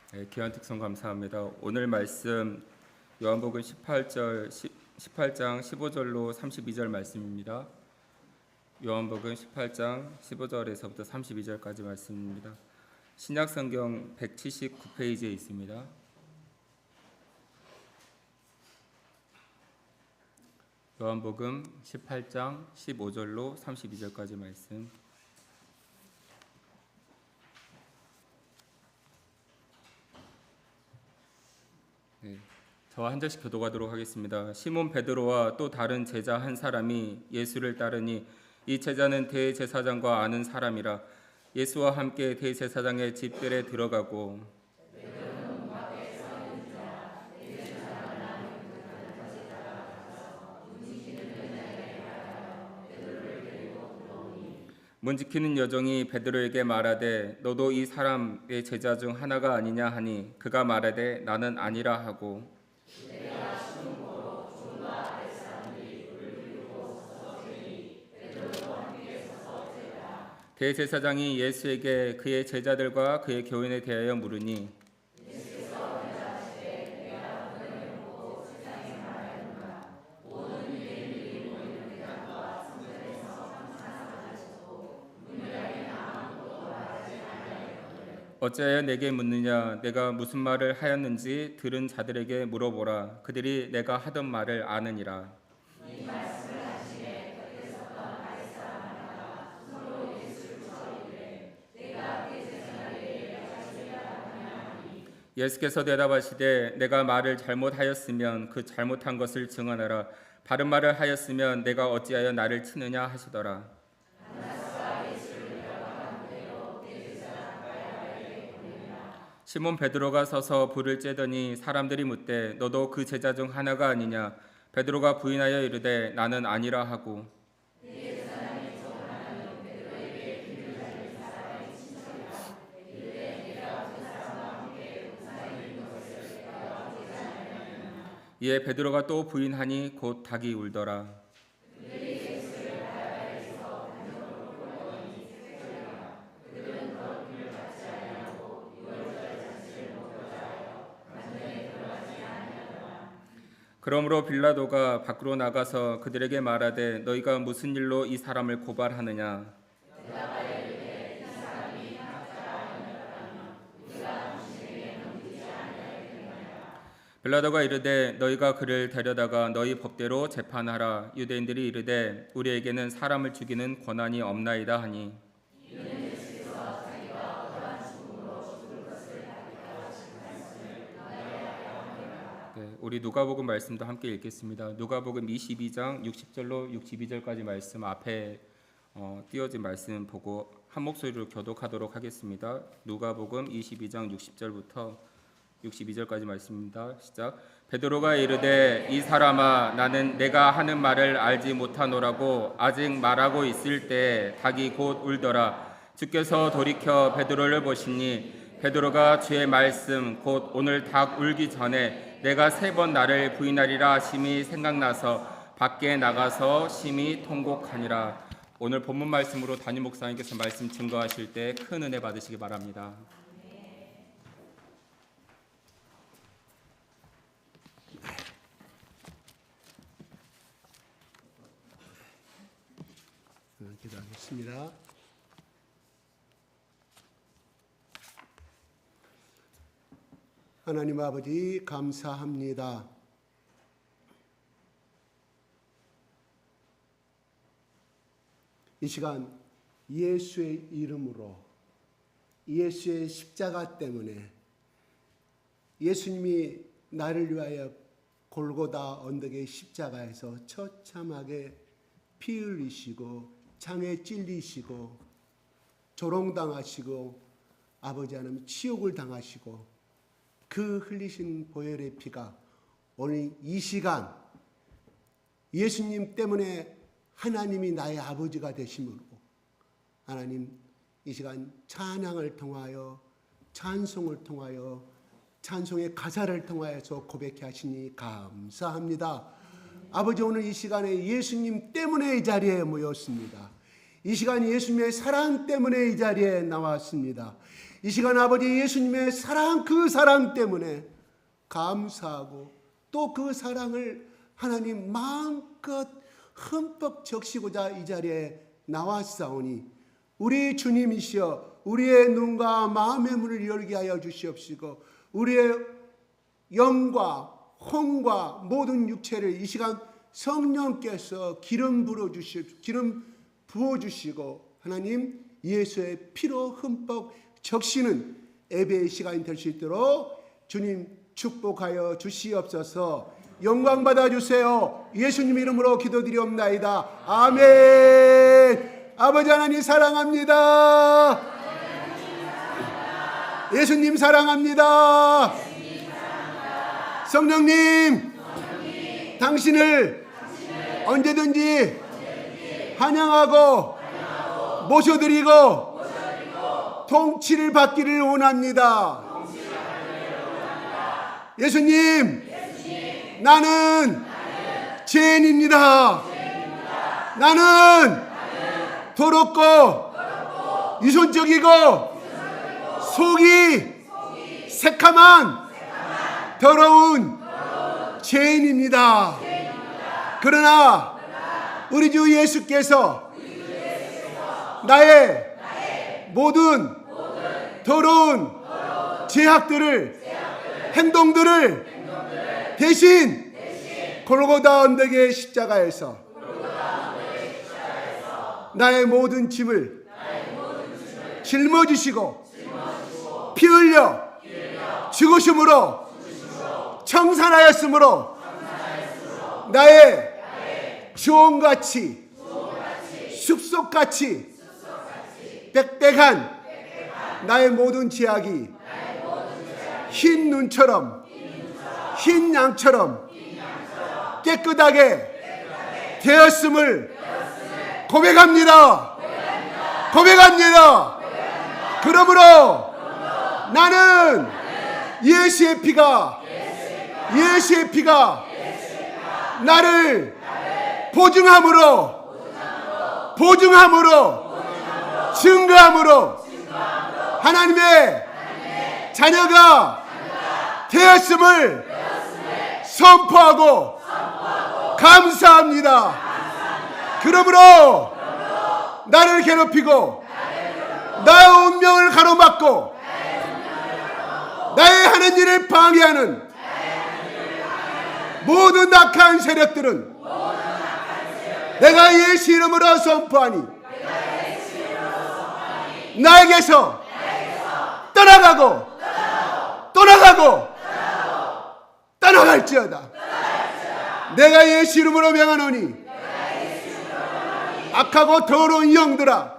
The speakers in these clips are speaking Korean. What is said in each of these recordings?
귀한 특성 감사합니다. 오늘 말씀 요한복음 18장 15절로 32절 말씀입니다. 요한복음 18장 15절에서부터 32절까지 말씀입니다. 신약성경 179페이지에 있습니다. 요한복음 18장 15절로 32절까지 말씀. 저와 한 절씩 교독하도록 하겠습니다. 시몬 베드로와 또 다른 제자 한 사람이 예수를 따르니 이 제자는 대제사장과 아는 사람이라. 예수와 함께 대제사장의 집들에 들어가고 문 지키는 여종이 베드로에게 말하되 너도 이 사람의 제자 중 하나가 아니냐 하니 그가 말하되 나는 아니라 하고 대제사장이 예수에게 그의 제자들과 그의 교인에 대하여 물으니 어찌하여 내게 묻느냐? 내가 무슨 말을 하였는지 들은 자들에게 물어보라. 그들이 내가 하던 말을 아느니라. 예수께서 대답하시되 내가 말을 잘못하였으면 그 잘못한 것을 증언하라. 바른 말을 하였으면 내가 어찌하여 나를 치느냐 하시더라. 시몬 베드로가 서서 불을 쬐더니 사람들이 묻되 너도 그 제자 중 하나가 아니냐? 베드로가 부인하여 이르되 나는 아니라 하고 이에 베드로가 또 부인하니 곧 닭이 울더라. 그러므로 빌라도가 밖으로 나가서 그들에게 말하되 너희가 무슨 일로 이 사람을 고발하느냐? 빌라도가 이르되 너희가 그를 데려다가 너희 법대로 재판하라. 유대인들이 이르되 우리에게는 사람을 죽이는 권한이 없나이다 하니 우리 누가복음 말씀도 함께 읽겠습니다. 누가복음 22장 60절로 62절까지 말씀 앞에 띄어진 말씀 보고 한 목소리로 교독하도록 하겠습니다. 누가복음 22장 60절부터 62절까지 말씀입니다. 시작. 베드로가 이르되 이 사람아 나는 내가 하는 말을 알지 못하노라고 아직 말하고 있을 때 닭이 곧 울더라. 주께서 돌이켜 베드로를 보시니 베드로가 주의 말씀 곧 오늘 닭 울기 전에 내가 3번 나를 부인하리라 하심이 생각나서 밖에 나가서 심히 통곡하니라. 오늘 본문 말씀으로 담임 목사님께서 말씀 증거하실 때 큰 은혜 받으시기 바랍니다. 기도하겠습니다. 하나님 아버지 감사합니다. 이 시간 예수의 이름으로 예수의 십자가 때문에 예수님이 나를 위하여 골고다 언덕의 십자가에서 처참하게 피 흘리시고 창에 찔리시고 조롱당하시고 아버지 하나님 치욕을 당하시고 그 흘리신 보혈의 피가 오늘 이 시간 예수님 때문에 하나님이 나의 아버지가 되심으로 하나님 이 시간 찬양을 통하여 찬송을 통하여 찬송의 가사를 통하여서 고백해 하시니 감사합니다. 아버지 오늘 이 시간에 예수님 때문에 이 자리에 모였습니다. 이 시간 예수님의 사랑 때문에 이 자리에 나왔습니다. 이 시간 아버지 예수님의 사랑, 그 사랑 때문에 감사하고 또 그 사랑을 하나님 마음껏 흠뻑 적시고자 이 자리에 나왔사오니 우리 주님이시여 우리의 눈과 마음의 문을 열게 하여 주시옵시고 우리의 영과 혼과 모든 육체를 이 시간 성령께서 기름 부어주시고 하나님 예수의 피로 흠뻑 적시는 예배의 시간이 될 수 있도록 주님 축복하여 주시옵소서. 영광 받아주세요. 예수님 이름으로 기도드리옵나이다. 아멘. 아버지 하나님 사랑합니다. 예수님 사랑합니다. 성령님 당신을 언제든지 환영하고 모셔드리고 통치를 받기를 원합니다. 예수님, 나는 죄인입니다. 나는 더럽고 유선적이고 속이 새카만 더러운 죄인입니다. 그러나 우리 주 예수께서 나의 모든 더러운 죄악들을 행동들을 대신 골고다 언덕의 십자가에서 나의 모든 짐을 짊어지시고 피 흘려 죽으심으로 청산하였으므로 나의 주홍같이 숲속같이 빽빽한 나의 모든 죄악이 흰 눈처럼 흰 양처럼 깨끗하게 되었음을 고백합니다. 그러므로 나는 예수의 피가 나를 보증함으로 증거함으로 하나님의 자녀가 되었음을 선포하고 감사합니다. 그러므로 나를 괴롭히고 나의 운명을 가로막고 나의 하는 일을 방해하는 모든 악한 세력들은 내가 예수 이름으로 선포하니 나에게서 떠나갈지어다. 내가 예수 이름으로 명하노니 악하고 더러운 영들아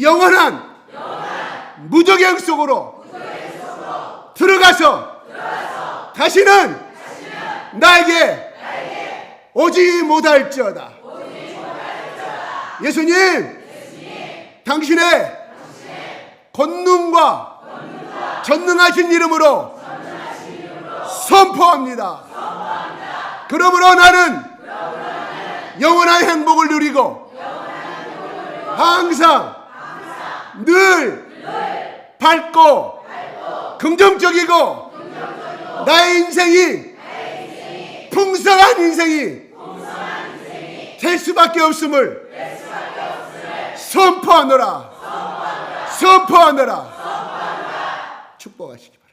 영원한 무적행 속으로 들어가서 다시는 나에게 오지 못할지어다. 예수님, 당신의 권능과 전능하신 이름으로 선포합니다. 그러므로 나는 영원한 행복을 누리고 항상 늘 밝고 긍정적이고 나의 인생이 풍성한 인생이 될 수밖에 없음을 선포하노라. 축복하시기 바랍니다.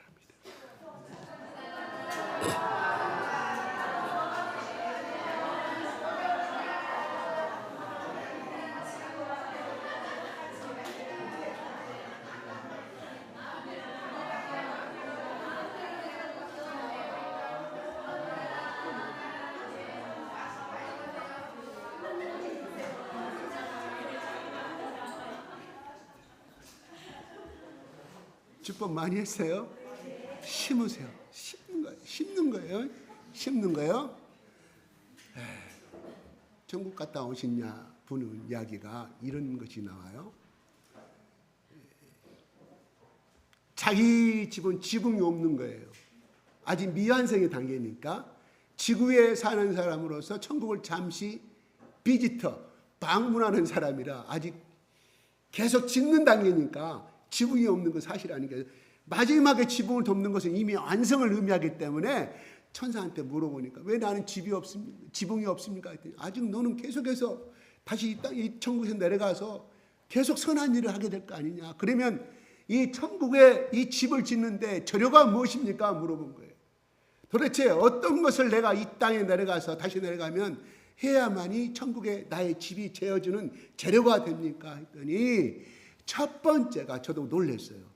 축복 많이 했어요? 심으세요. 심는 거예요. 천국 갔다 오신 분은 이야기가 이런 것이 나와요. 자기 집은 지붕이 없는 거예요. 아직 미완성의 단계니까 지구에 사는 사람으로서 천국을 잠시 비지터 방문하는 사람이라 아직 계속 짓는 단계니까 지붕이 없는 건 사실 아니겠어요. 마지막에 지붕을 돕는 것은 이미 완성을 의미하기 때문에 천사한테 물어보니까 왜 나는 지붕이 없습니까? 했더니 아직 너는 계속해서 다시 이 천국에서 내려가서 계속 선한 일을 하게 될 거 아니냐. 그러면 이 천국에 이 집을 짓는데 재료가 무엇입니까? 물어본 거예요. 도대체 어떤 것을 내가 이 땅에 내려가서 다시 내려가면 해야만이 천국에 나의 집이 재어주는 재료가 됩니까? 했더니 첫 번째가, 저도 놀랐어요.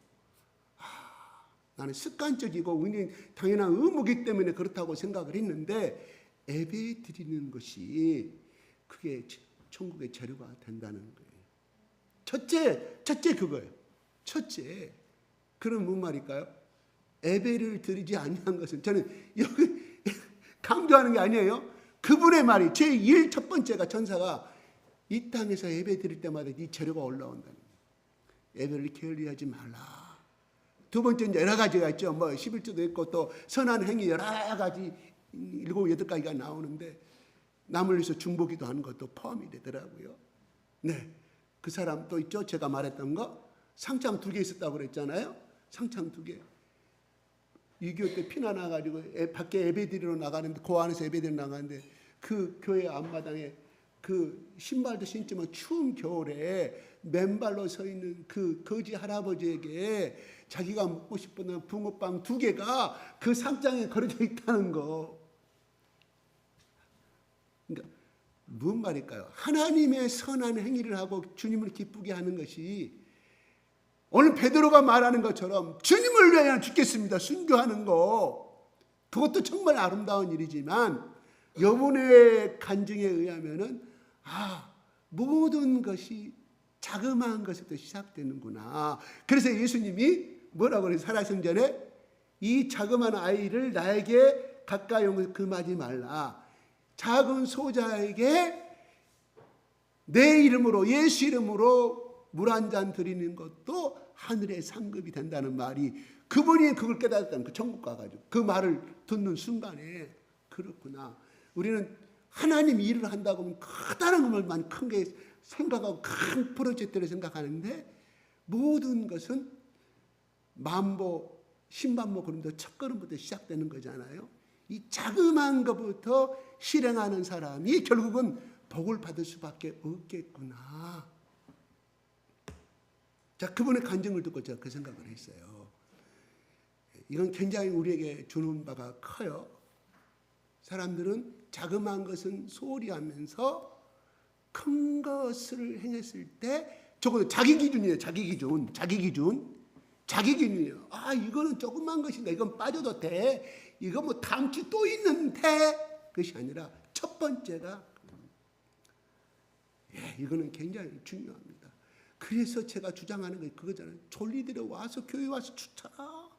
나는 습관적이고 당연한 의무이기 때문에 그렇다고 생각을 했는데 예배 드리는 것이 그게 천국의 재료가 된다는 거예요. 첫째 그거예요. 첫째. 그럼 뭔 말일까요? 예배를 드리지 아니한 것은, 저는 여기 강조하는 게 아니에요. 그분의 말이 제1 첫 번째가, 천사가 이 땅에서 예배 드릴 때마다 이 재료가 올라온다는 거예요. 예배를 게을리하지 말라. 두 번째는 여러 가지가 있죠. 뭐 11조도 있고 또 선한 행위 여러 가지 7, 8가지가 나오는데 남을 위해서 중보기도 하는 것도 포함이 되더라고요. 네, 그 사람 또 있죠. 제가 말했던 거 상창 2개 있었다고 그랬잖아요. 상창 2개. 6.25 때 피나 나가지고 밖에 예배드리러 나가는데, 그 안에서 예배드리러 나가는데 그 교회 앞마당에 그 신발도 신지만 추운 겨울에 맨발로 서 있는 그 거지 할아버지에게 자기가 먹고 싶은 붕어빵 2개가 그 상장에 걸어져 있다는 거. 그러니까 무슨 말일까요? 하나님의 선한 행위를 하고 주님을 기쁘게 하는 것이, 오늘 베드로가 말하는 것처럼 주님을 위하여 죽겠습니다 순교하는 거, 그것도 정말 아름다운 일이지만 여분의 간증에 의하면은 모든 것이 자그마한 것에서 시작되는구나. 그래서 예수님이 뭐라고 그래요? 살아생전에 이 자그마한 아이를 나에게 가까이 오면서 금하지 말라. 작은 소자에게 내 이름으로, 예수 이름으로 물 한 잔 드리는 것도 하늘의 상급이 된다는 말이, 그분이 그걸 깨달았다는, 그 천국 가가지고 그 말을 듣는 순간에 그렇구나. 우리는 하나님 일을 한다고 하면 커다란 것만 큰 게 생각하고 큰 프로젝트를 생각하는데, 모든 것은 만보, 신반모 그림도 첫 걸음부터 시작되는 거잖아요. 이 자그마한 것부터 실행하는 사람이 결국은 복을 받을 수밖에 없겠구나. 자, 그분의 간증을 듣고 제가 그 생각을 했어요. 이건 굉장히 우리에게 주는 바가 커요. 사람들은 자그마한 것은 소홀히 하면서 큰 것을 행했을 때, 적어도 자기 기준이에요. 자기 기준이에요. 이거는 조그만 것인데 이건 빠져도 돼. 이거 뭐 다음 주 또 있는데, 그것이 아니라 첫 번째가, 이거는 굉장히 중요합니다. 그래서 제가 주장하는 게 그거잖아요. 졸리들에 와서 교회 와서 좋잖아.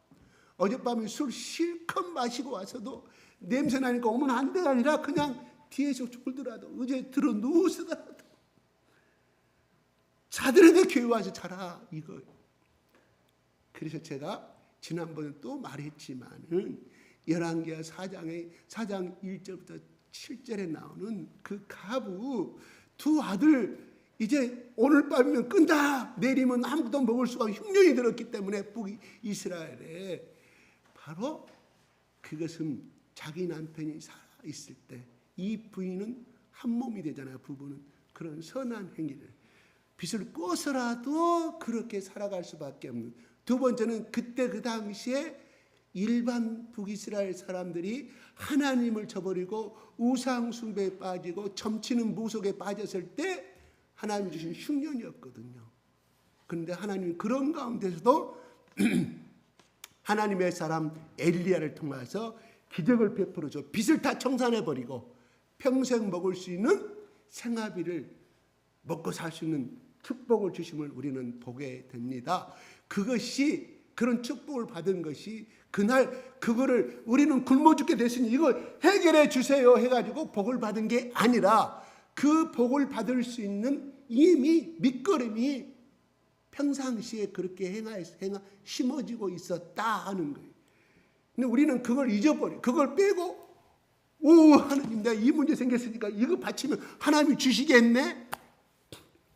어젯밤에 술 실컷 마시고 와서도 냄새 나니까 오면 안 돼가 아니라 그냥 뒤에서 졸더라도, 어제 들어 누우시더라도 자더라도 교회 와서 자라, 이거. 그래서 제가 지난번에 또 말했지만은 열왕기하 4장 1절부터 7절에 나오는 그 가부 2 아들, 이제 오늘 밤이면 끈다, 내리면 아무것도 먹을 수가 없는 흉년이 들었기 때문에 북이스라엘에, 바로 그것은 자기 남편이 살아있을 때 이 부인은 한 몸이 되잖아요. 부부는 그런 선한 행위를, 빚을 꿔서라도 그렇게 살아갈 수밖에 없는. 두 번째는 그때 그 당시에 일반 북이스라엘 사람들이 하나님을 저버리고 우상 숭배에 빠지고 점치는 무속에 빠졌을 때 하나님이 주신 흉년이었거든요. 그런데 하나님이 그런 가운데서도 하나님의 사람 엘리야를 통해서 기적을 베풀어줘 빚을 다 청산해버리고 평생 먹을 수 있는 생활비를 먹고 살 수 있는 축복을 주심을 우리는 보게 됩니다. 그것이, 그런 축복을 받은 것이 그날 그거를 우리는 굶어 죽게 됐으니 이거 해결해 주세요 해가지고 복을 받은 게 아니라, 그 복을 받을 수 있는 이미 밑거름이 평상시에 그렇게 심어지고 있었다 하는 거예요. 근데 우리는 그걸 잊어버려. 그걸 빼고, 하나님, 내가 이 문제 생겼으니까 이거 바치면 하나님이 주시겠네?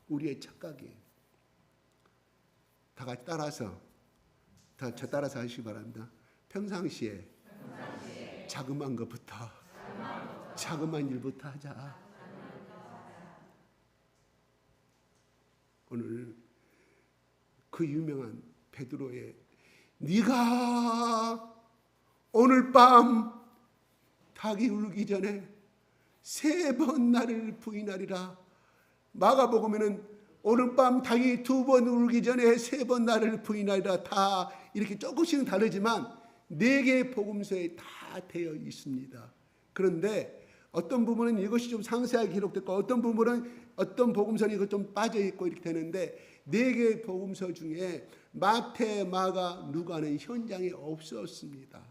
우리의 착각이에요. 다 같이 저 따라서 하시기 바랍니다. 평상시에 자그마한 것부터 자그마한 일부터 하자. 오늘 그 유명한 베드로의 네가 오늘 밤 닭이 울기 전에 3번 나를 부인하리라. 마가복음에는 오늘 밤 닭이 2번 울기 전에 3번 나를 부인하리라. 다 이렇게 조금씩은 다르지만 4개의 복음서에 다 되어 있습니다. 그런데 어떤 부분은 이것이 좀 상세하게 기록됐고 어떤 부분은 어떤 복음서는 이거 좀 빠져 있고 이렇게 되는데 4개의 복음서 중에 마태, 마가, 누가는 현장에 없었습니다.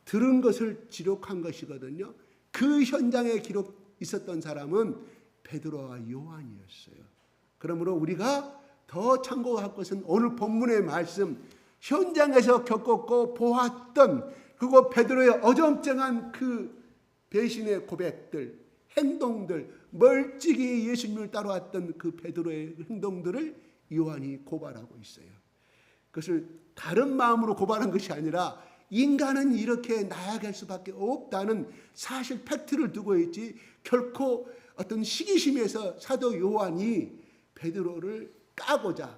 들은 것을 기록한 것이거든요. 그 현장에 기록 있었던 사람은 베드로와 요한이었어요. 그러므로 우리가 더 참고할 것은 오늘 본문의 말씀, 현장에서 겪었고 보았던 그리고 베드로의 어정쩡한 그 배신의 고백들, 행동들, 멀찍이 예수님을 따라왔던 그 베드로의 행동들을 요한이 고발하고 있어요. 그것을 다른 마음으로 고발한 것이 아니라 인간은 이렇게 나아갈 수밖에 없다는 사실 팩트를 두고 있지 결코 어떤 시기심에서 사도 요한이 베드로를 까고자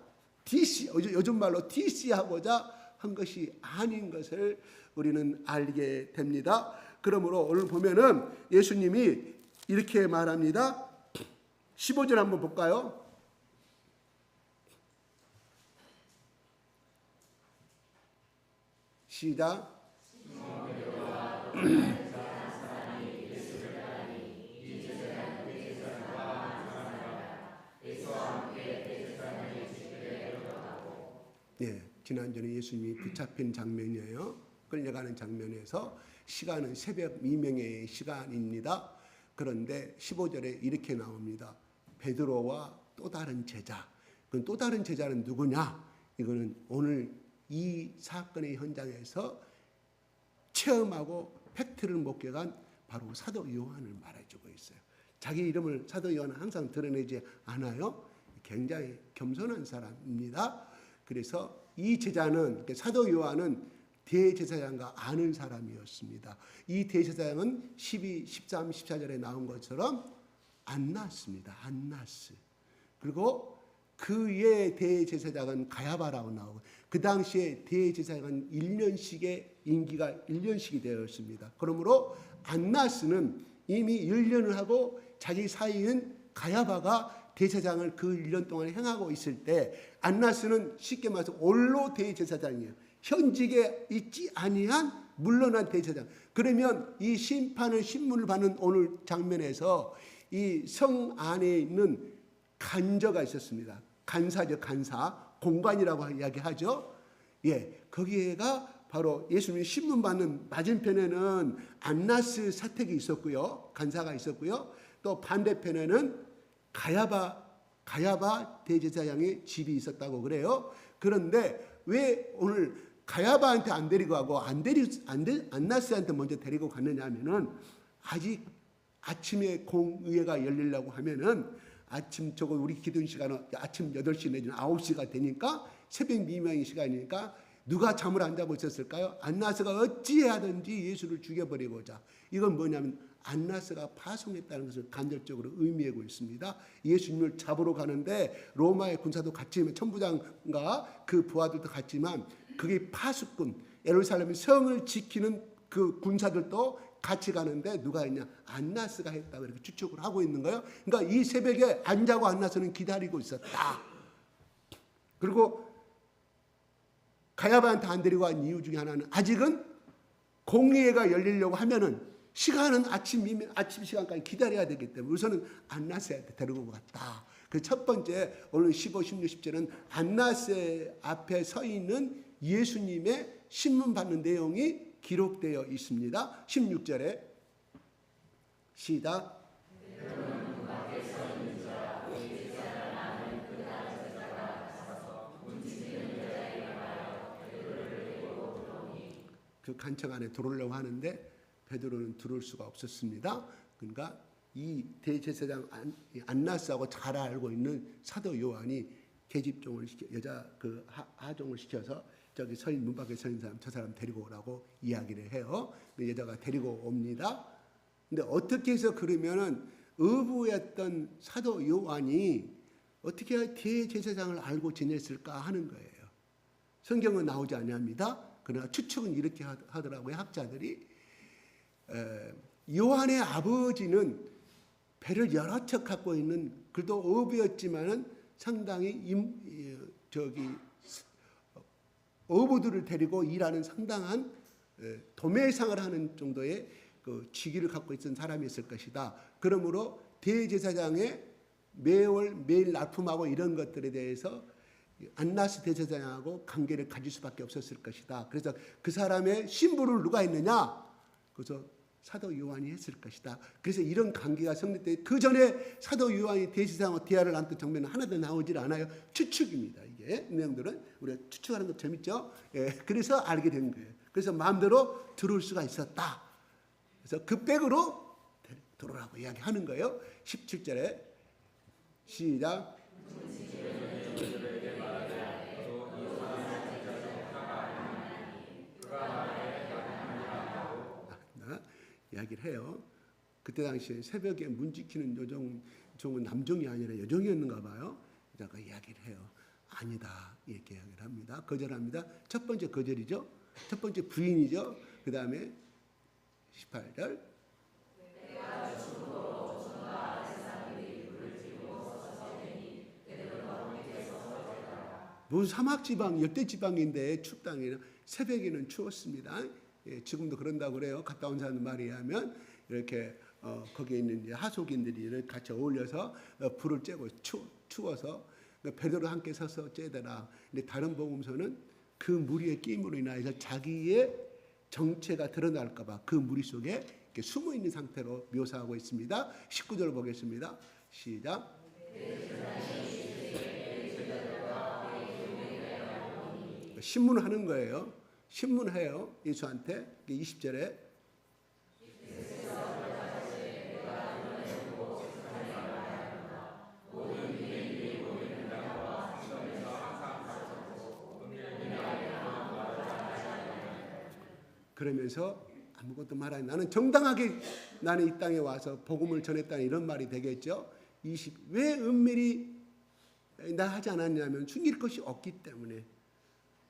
요즘 말로 디스하고자 한 것이 아닌 것을 우리는 알게 됩니다. 그러므로 오늘 보면은 예수님이 이렇게 말합니다. 15절 한번 볼까요? 시작. 네, 지난주에 예수님이 붙잡힌 장면이에요. 끌려가는 장면에서 시간은 새벽 미명의 시간입니다. 그런데 15절에 이렇게 나옵니다. 베드로와 또 다른 제자. 그 또 다른 제자는 누구냐? 이거는 오늘 이 사건의 현장에서 체험하고 팩트를 목격한 바로 사도 요한을 말해주고 있어요. 자기 이름을 사도 요한은 항상 드러내지 않아요. 굉장히 겸손한 사람입니다. 그래서 이 제자는 사도 요한은 대제사장과 아는 사람이었습니다. 이 대제사장은 12, 13, 14절에 나온 것처럼 안나스입니다. 안나스. 그리고 그의 대제사장은 가야바라고 나오고 그 당시에 대제사장은 1년씩의 임기가 1년씩이 되었습니다. 그러므로 안나스는 이미 1년을 하고 자기 사이인 가야바가 대제사장을 그 1년 동안 행하고 있을 때 안나스는 쉽게 말해서 올로 대제사장이에요. 현직에 있지 아니한 물러난 대제사장. 그러면 이 신문을 받는 오늘 장면에서 이 성 안에 있는 간저가 있었습니다. 간사죠, 간사. 공관이라고 이야기하죠. 예, 거기에가 바로 예수님이 신문 받는 맞은편에는 안나스 사택이 있었고요. 간사가 있었고요. 또 반대편에는 가야바 대제사장의 집이 있었다고 그래요. 그런데 왜 오늘 가야바한테 안 데리고 가고 안나스한테 먼저 데리고 갔느냐 하면은 아직 아침에 공의회가 열리려고 하면은 아침 저거 우리 기도인 시간은 아침 8시 내지는 9시가 되니까 새벽 미명의 시간이니까 누가 잠을 안 자고 있었을까요? 안나스가 어찌하든지 예수를 죽여버리고자. 이건 뭐냐면 안나스가 파송했다는 것을 간접적으로 의미하고 있습니다. 예수님을 잡으러 가는데 로마의 군사도 같이 천부장과 그 부하들도 같지만 그게 파수꾼 예루살렘 성을 지키는 그 군사들도 같이 가는데 누가 했냐? 안나스가 했다고 이렇게 추측을 하고 있는 거예요. 그러니까 이 새벽에 안 자고 안나스는 기다리고 있었다. 그리고 가야바한테 안 데리고 간 이유 중에 하나는 아직은 공의회가 열리려고 하면은 시간은 아침 시간까지 기다려야 되기 때문에 우선은 안나스한테 데리고 갔다. 그 첫 번째 오늘 15, 16, 17은 안나스 앞에 서 있는 예수님의 신문 받는 내용이 기록되어 있습니다. 16절에 시작. 그 간청 안에 들어오려고 하는데 베드로는 들어올 수가 없었습니다. 그러니까 이 대제사장 안나스하고 잘 알고 있는 사도 요한이 계집종을 시켜 여자 그 하종을 시켜서 저기 서인 문 밖에 서 있는 사람 저 사람 데리고 오라고 이야기를 해요. 그 여자가 데리고 옵니다. 근데 어떻게 해서 그러면은 어부였던 사도 요한이 어떻게 대제사장을 알고 지냈을까 하는 거예요. 성경은 나오지 아니합니다. 그러나 추측은 이렇게 하더라고요. 학자들이 요한의 아버지는 배를 여러 척 갖고 있는 그도 어부였지만은 상당히 어부들을 데리고 일하는 상당한 도매상을 하는 정도의 그 직위를 갖고 있던 사람이었을 것이다. 그러므로 대제사장의 매일 납품하고 이런 것들에 대해서 안나스 대제사장하고 관계를 가질 수밖에 없었을 것이다. 그래서 그 사람의 신부를 누가 했느냐? 그래서 사도 요한이 했을 것이다. 그래서 이런 관계가 성립돼. 그 전에 사도 요한이 대제사장과 대화를 나눴던 장면은 하나도 나오질 않아요. 추측입니다. 이게 내용들은 우리가 추측하는 거 재밌죠? 예, 그래서 알게 된 거예요. 그래서 마음대로 들어올 수가 있었다. 그래서 그 백으로 들어오라고 이야기하는 거예요. 17절에 시작. 이야기를 해요. 그때 당시에 새벽에 문 지키는 종은 남종이 아니라 여종이었는가 봐요. 그러니까 이야기를 해요. 아니다 이렇게 이야기를 합니다. 거절합니다. 첫 번째 거절이죠. 첫 번째 부인이죠. 그 다음에 18절 무슨 사막지방 열대지방인데 춥다기는 새벽에는 추웠습니다. 예, 지금도 그런다고 그래요. 갔다 온 사람 말에 의하면 이렇게 거기에 있는 이제 하속인들이 같이 어울려서 불을 쬐고 추워서 베드로 함께 서서 쬐더라. 근데 다른 복음서는 그 무리의 끼임으로 인하여서 자기의 정체가 드러날까봐 그 무리 속에 이렇게 숨어 있는 상태로 묘사하고 있습니다. 19절 보겠습니다. 시작. 신문하는 거예요. 신문해요. 예수한테 20절에 그러면서 아무것도 말하지. 나는 정당하게 나는 이 땅에 와서 복음을 전했다는 이런 말이 되겠죠. 왜 은밀히 나 하지 않았냐면 숨길 것이 없기 때문에.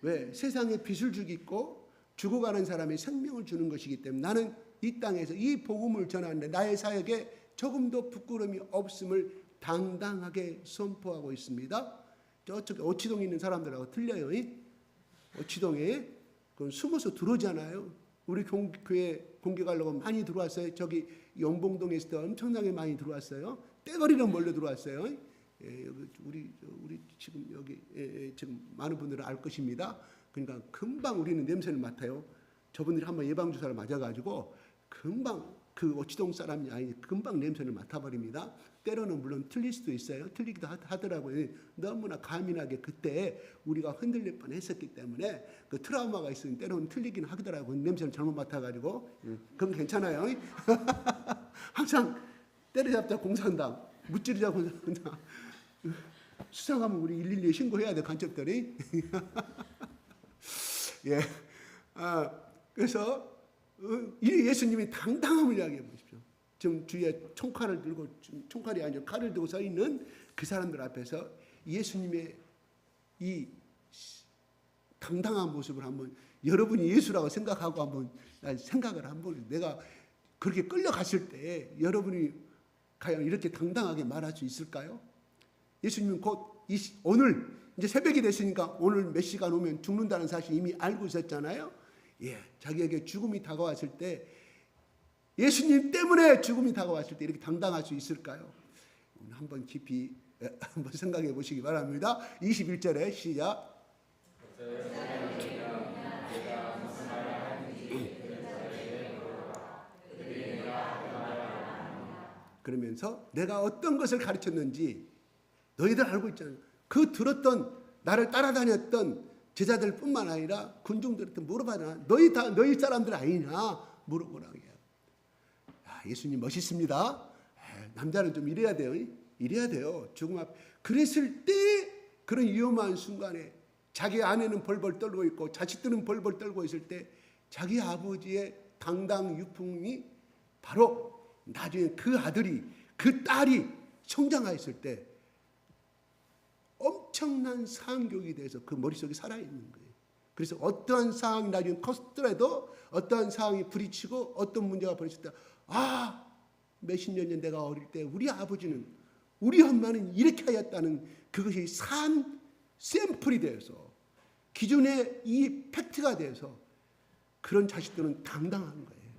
왜? 세상에 빚을 주겠고 죽어가는 사람이 생명을 주는 것이기 때문에 나는 이 땅에서 이 복음을 전하는데 나의 사역에 조금도 부끄러움이 없음을 당당하게 선포하고 있습니다. 저쪽에 오치동에 있는 사람들하고 틀려요. 오치동에 그건 숨어서 들어오잖아요. 우리 교회 공개 가려고 많이 들어왔어요. 저기 영봉동에 있을 때 엄청나게 많이 들어왔어요. 떼거리로 몰려 들어왔어요. 예, 우리 지금 여기 지금 많은 분들은 알 것입니다. 그러니까 금방 우리는 냄새를 맡아요. 저분들이 한번 예방 주사를 맞아가지고 금방 그 오치동 사람이 아니 금방 냄새를 맡아버립니다. 때로는 물론 틀릴 수도 있어요. 틀리기도 하더라고요. 너무나 가민하게 그때 우리가 흔들릴 뻔했었기 때문에 그 트라우마가 있으면 때로는 틀리긴 하더라고요. 냄새를 잘못 맡아가지고 그건 괜찮아요. 항상 때려잡자 공산당, 무찌르자 공산당. 수상하면 우리 112에 신고해야 돼 간첩들이. 예. 그래서 예수님이 당당함을 이야기해 보십시오. 지금 주위에 총칼을 들고 총칼이 아니라 칼을 들고 서 있는 그 사람들 앞에서 예수님의 이 당당한 모습을 한번 여러분이 예수라고 생각하고 한번 생각을 한번 내가 그렇게 끌려갔을 때 여러분이 과연 이렇게 당당하게 말할 수 있을까요? 예수님은 곧 오늘 이제 새벽이 됐으니까 오늘 몇 시간 오면 죽는다는 사실 이미 알고 있었잖아요. 예, 자기에게 죽음이 다가왔을 때 예수님 때문에 죽음이 다가왔을 때 이렇게 당당할 수 있을까요? 한번 깊이 한번 생각해 보시기 바랍니다. 21절에 시작. 그러면서 내가 어떤 것을 가르쳤는지 너희들 알고 있잖아요. 그 들었던 나를 따라다녔던 제자들뿐만 아니라 군중들한테 물어봐라. 너희 사람들 아니냐 물어보라고 해요. 예수님 멋있습니다. 남자는 좀 이래야 돼요. 이래야 돼요. 죽음 앞. 그랬을 때 그런 위험한 순간에 자기 아내는 벌벌 떨고 있고 자식들은 벌벌 떨고 있을 때 자기 아버지의 당당 유품이 바로 나중에 그 아들이 그 딸이 성장하였을 때 엄청난 상교육이 돼서 그 머릿속에 살아있는 거예요. 그래서 어떠한 상황이 나중에 컸더라도 어떠한 상황이 부딪히고 어떤 문제가 벌어졌을 때 몇십 년 전 내가 어릴 때 우리 아버지는 우리 엄마는 이렇게 하였다는 그것이 산 샘플이 되어서 기존의 이 팩트가 돼서 그런 자식들은 당당한 거예요.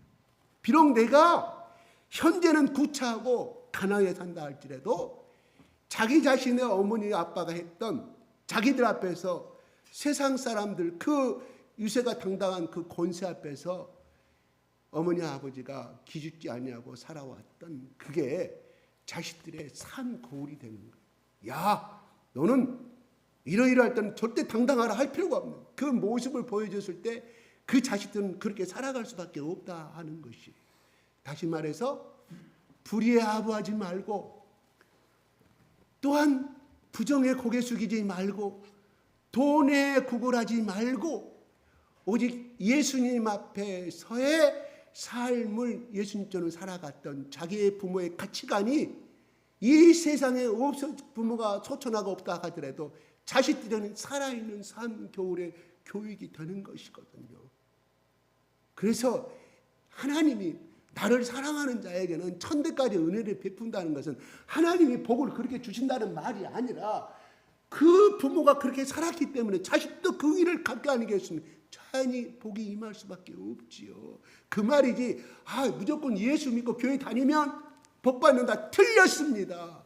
비록 내가 현재는 구차하고 가난하게 산다 할지라도 자기 자신의 어머니 아빠가 했던 자기들 앞에서 세상 사람들 그 유세가 당당한 그 권세 앞에서 어머니 아버지가 기죽지 아니하고 살아왔던 그게 자식들의 산 거울이 되는 거예요. 야, 너는 이러이러할 때는 절대 당당하라 할 필요가 없는 그 모습을 보여줬을 때 그 자식들은 그렇게 살아갈 수밖에 없다 하는 것이. 다시 말해서 불의에 아부하지 말고 또한 부정에 고개 숙이지 말고 돈에 구걸하지 말고 오직 예수님 앞에서의 삶을 예수님처럼 살아갔던 자기의 부모의 가치관이 이 세상에 부모가 소천하고 없다 하더라도 자식들은 살아있는 삶 겨울의 교육이 되는 것이거든요. 그래서 하나님이 나를 사랑하는 자에게는 천대까지 은혜를 베푼다는 것은 하나님이 복을 그렇게 주신다는 말이 아니라 그 부모가 그렇게 살았기 때문에 자식도 그 일을 갖게 하는 게 있으면 자연히 복이 임할 수밖에 없지요. 그 말이지 무조건 예수 믿고 교회 다니면 복 받는다. 틀렸습니다.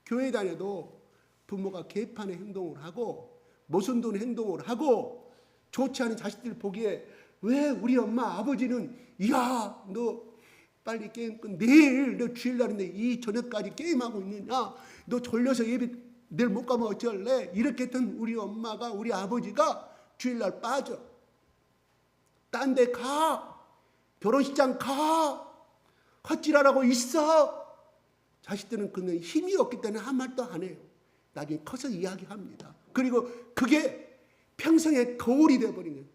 교회 다녀도 부모가 개판의 행동을 하고 모순된 행동을 하고 좋지 않은 자식들 보기에 왜 우리 엄마 아버지는 야 너 빨리 게임 끝 내일 너 주일날인데 이 저녁까지 게임하고 있느냐 너 졸려서 예배 내일 못 가면 어쩔래 이렇게 했던 우리 엄마가 우리 아버지가 주일날 빠져 딴 데 가 결혼식장 가 헛질하라고 있어 자식들은 그는 힘이 없기 때문에 한 말도 안 해요. 나중에 커서 이야기합니다. 그리고 그게 평생의 거울이 되어버린 거예요.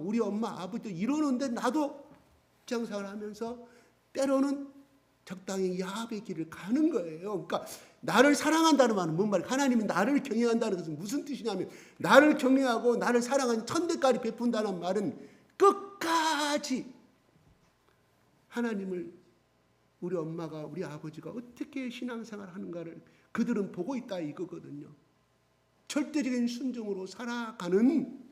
우리 엄마 아버지도 이러는데 나도 직장생활 하면서 때로는 적당히 야합의 길을 가는 거예요. 그러니까 나를 사랑한다는 말은 뭔 말이에요? 하나님이 나를 경외한다는 것은 무슨 뜻이냐면 나를 경외하고 나를 사랑하는 천대까지 베푼다는 말은 끝까지 하나님을 우리 엄마가 우리 아버지가 어떻게 신앙생활 하는가를 그들은 보고 있다 이거거든요. 절대적인 순종으로 살아가는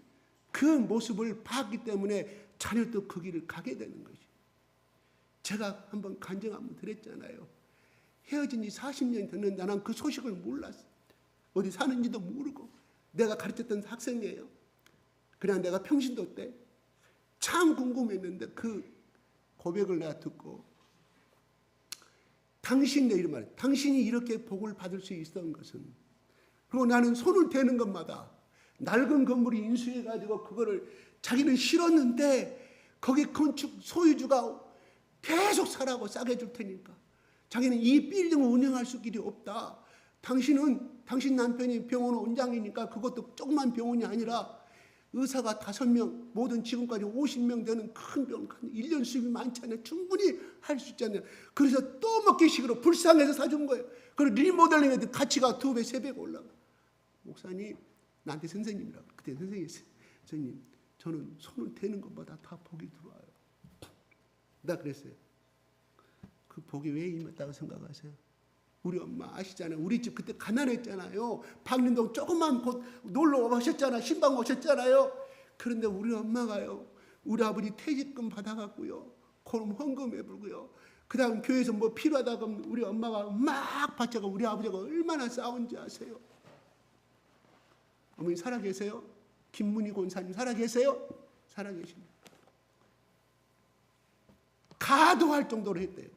그 모습을 봤기 때문에 자녀도 그 길을 가게 되는 것이. 제가 한번 간증 한번 드렸잖아요. 헤어진 지 40년이 됐는데 나는 그 소식을 몰랐어. 어디 사는지도 모르고 내가 가르쳤던 학생이에요. 그냥 내가 평신도 때 참 궁금했는데 그 고백을 내가 듣고 당신 내 이름 말이야. 당신이 이렇게 복을 받을 수 있었던 것은 그리고 나는 손을 대는 것마다 낡은 건물이 인수해가지고 그거를 자기는 싫었는데 거기 건축 소유주가 계속 사라고 싸게 줄 테니까 자기는 이 빌딩을 운영할 수 길이 없다. 당신 남편이 병원 원장이니까 그것도 조그만 병원이 아니라 의사가 5명 모든 지금까지 50명 되는 큰 병원 1년 수입이 많잖아요. 충분히 할 수 있잖아요. 그래서 또 먹기식으로 불쌍해서 사준 거예요. 그리고 리모델링 해도 가치가 2배 3배가 올라가. 목사님 나한테 선생님이라고 그때 선생님이었어요. 선생님 저는 손을 대는 것보다 다 복이 들어와요. 나 그랬어요. 그 복이 왜 임했다고 생각하세요? 우리 엄마 아시잖아요. 우리 집 그때 가난했잖아요. 박림동 조금만 곧 놀러 오셨잖아요. 신방 오셨잖아요. 그런데 우리 엄마가요. 우리 아버지 퇴직금 받아갖고요. 그럼 헌금해 불고요. 그 다음 교회에서 뭐 필요하다고 하면 우리 엄마가 막 바쳐가 우리 아버지가 얼마나 싸운지 아세요? 어머니 살아계세요? 김문희 권사님 살아계세요? 살아계십니다. 가도할 정도로 했대요.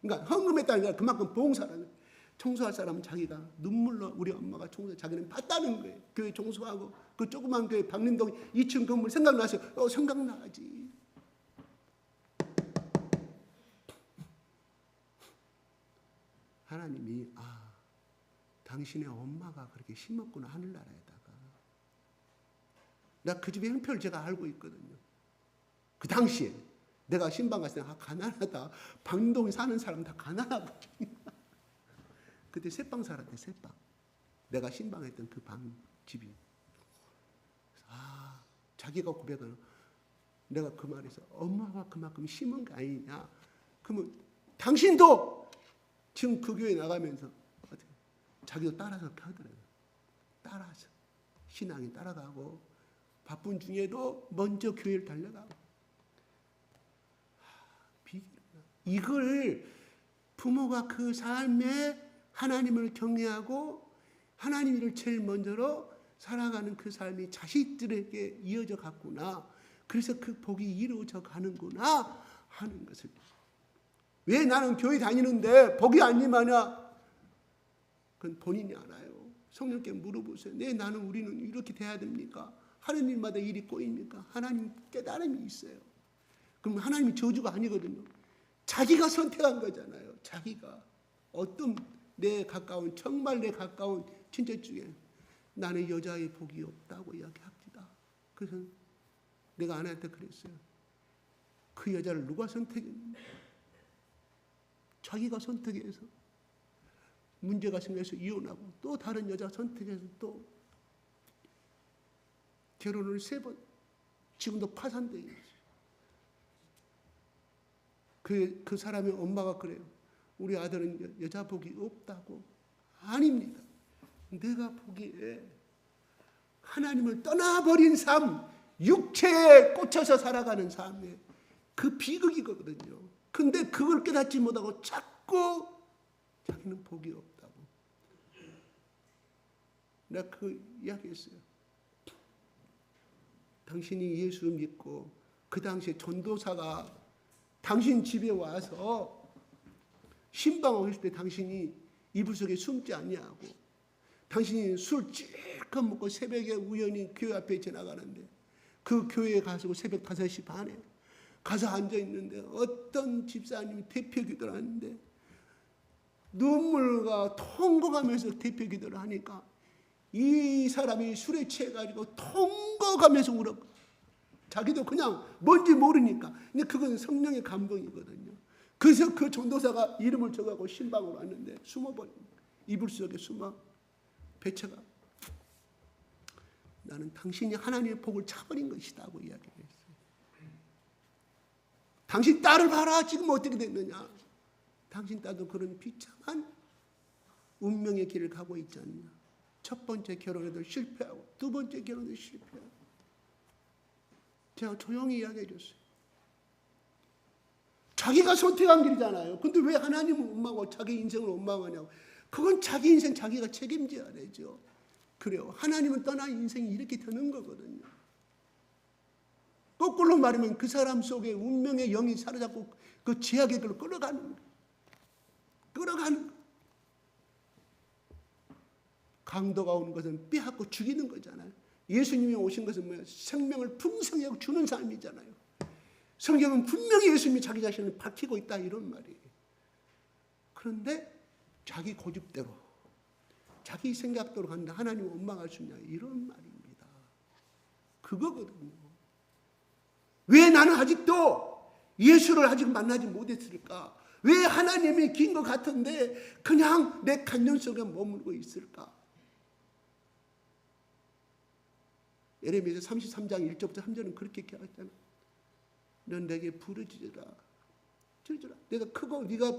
그러니까 헌금했다는 게 그만큼 봉사라는 거예요. 청소할 사람은 자기가 눈물로 우리 엄마가 청소 자기는 봤다는 거예요. 교회 청소하고 그 조그만 교회 박림동 2층 건물 생각나세요? 생각나지. 하나님이 당신의 엄마가 그렇게 심었구나, 하늘나라에다가. 나 그 집의 형편을 제가 알고 있거든요. 그 당시에 내가 신방 갔을 때 가난하다. 방동에 사는 사람 다 가난하거든요. 그때 새빵 살았대, 새빵. 내가 신방했던 그 방 집이. 자기가 고백하는, 내가 그 말에서 엄마가 그만큼 심은 게 아니냐. 그러면 당신도 지금 그 교회 나가면서 자기도 따라서 하더라고요. 따라서 신앙이 따라가고 바쁜 중에도 먼저 교회를 달려가고. 이걸 부모가 그 삶에 하나님을 경외하고 하나님을 제일 먼저로 살아가는 그 삶이 자식들에게 이어져 갔구나. 그래서 그 복이 이루어져 가는구나 하는 것을. 왜 나는 교회 다니는데 복이 안 임하냐? 그건 본인이 알아요. 성령께 물어보세요. 우리는 이렇게 돼야 됩니까? 하는 일마다 일이 꼬입니까? 하나님 깨달음이 있어요. 그럼 하나님이 저주가 아니거든요. 자기가 선택한 거잖아요. 자기가 어떤 내 가까운, 정말 내 가까운 친척 중에 나는 여자의 복이 없다고 이야기합니다. 그래서 내가 아내한테 그랬어요. 그 여자를 누가 선택했는데? 자기가 선택해서 문제가 생겨서 이혼하고 또 다른 여자 선택해서 또 결혼을 3번, 지금도 파산되어 있어요. 그 사람의 엄마가 그래요. 우리 아들은 여자 복이 없다고. 아닙니다. 내가 보기에 하나님을 떠나버린 삶, 육체에 꽂혀서 살아가는 삶에 그 비극이거든요. 근데 그걸 깨닫지 못하고 자꾸 자기는 복이 없다고. 내가 그 이야기했어요. 당신이 예수 믿고 그 당시에 전도사가 당신 집에 와서 신방하고 있을 때 당신이 이불 속에 숨지 않냐고. 당신이 술 찔끔 먹고 새벽에 우연히 교회 앞에 지나가는데 그 교회에 가서 새벽 5시 반에 가서 앉아있는데 어떤 집사님이 대표 기도를 하는데 눈물과 통곡하면서 대표 기도를 하니까 이 사람이 술에 취해가지고 통곡하면서 울었고 자기도 그냥 뭔지 모르니까. 근데 그건 성령의 감동이거든요. 그래서 그 전도사가 이름을 적어가고 신방으로 왔는데 숨어버립니다. 이불 속에 숨어 배처가. 나는 당신이 하나님의 복을 차버린 것이다고 이야기를 했어요. 당신 딸을 봐라. 지금 어떻게 됐느냐. 당신 딸도 그런 비참한 운명의 길을 가고 있지 않냐. 첫 번째 결혼에도 실패하고 두 번째 결혼에도 실패하고. 제가 조용히 이야기해 줬어요. 자기가 선택한 길이잖아요. 근데 왜 하나님을 원망하고 자기 인생을 원망하냐고. 그건 자기 인생 자기가 책임져야 되죠. 그래요. 하나님을 떠난 인생이 이렇게 되는 거거든요. 거꾸로 말하면 그 사람 속에 운명의 영이 사로잡고 그 죄악의 길로 끌어가는 거예요. 끌어가는 거예요. 강도가 오는 것은 빼앗고 죽이는 거잖아요. 예수님이 오신 것은 뭐예요? 생명을 풍성하게 주는 삶이잖아요. 성경은 분명히 예수님이 자기 자신을 밝히고 있다 이런 말이에요. 그런데 자기 고집대로 자기 생각대로 간다. 하나님을 원망할 수 있냐 이런 말입니다. 그거거든요. 왜 나는 아직도 예수를 아직 만나지 못했을까? 왜 하나님이 긴 것 같은데 그냥 내 간념 속에 머물고 있을까? 예레미야서 33장 1절부터 3절은 그렇게 기록했잖아. 넌 내게 부르짖으라. 내가 크고 네가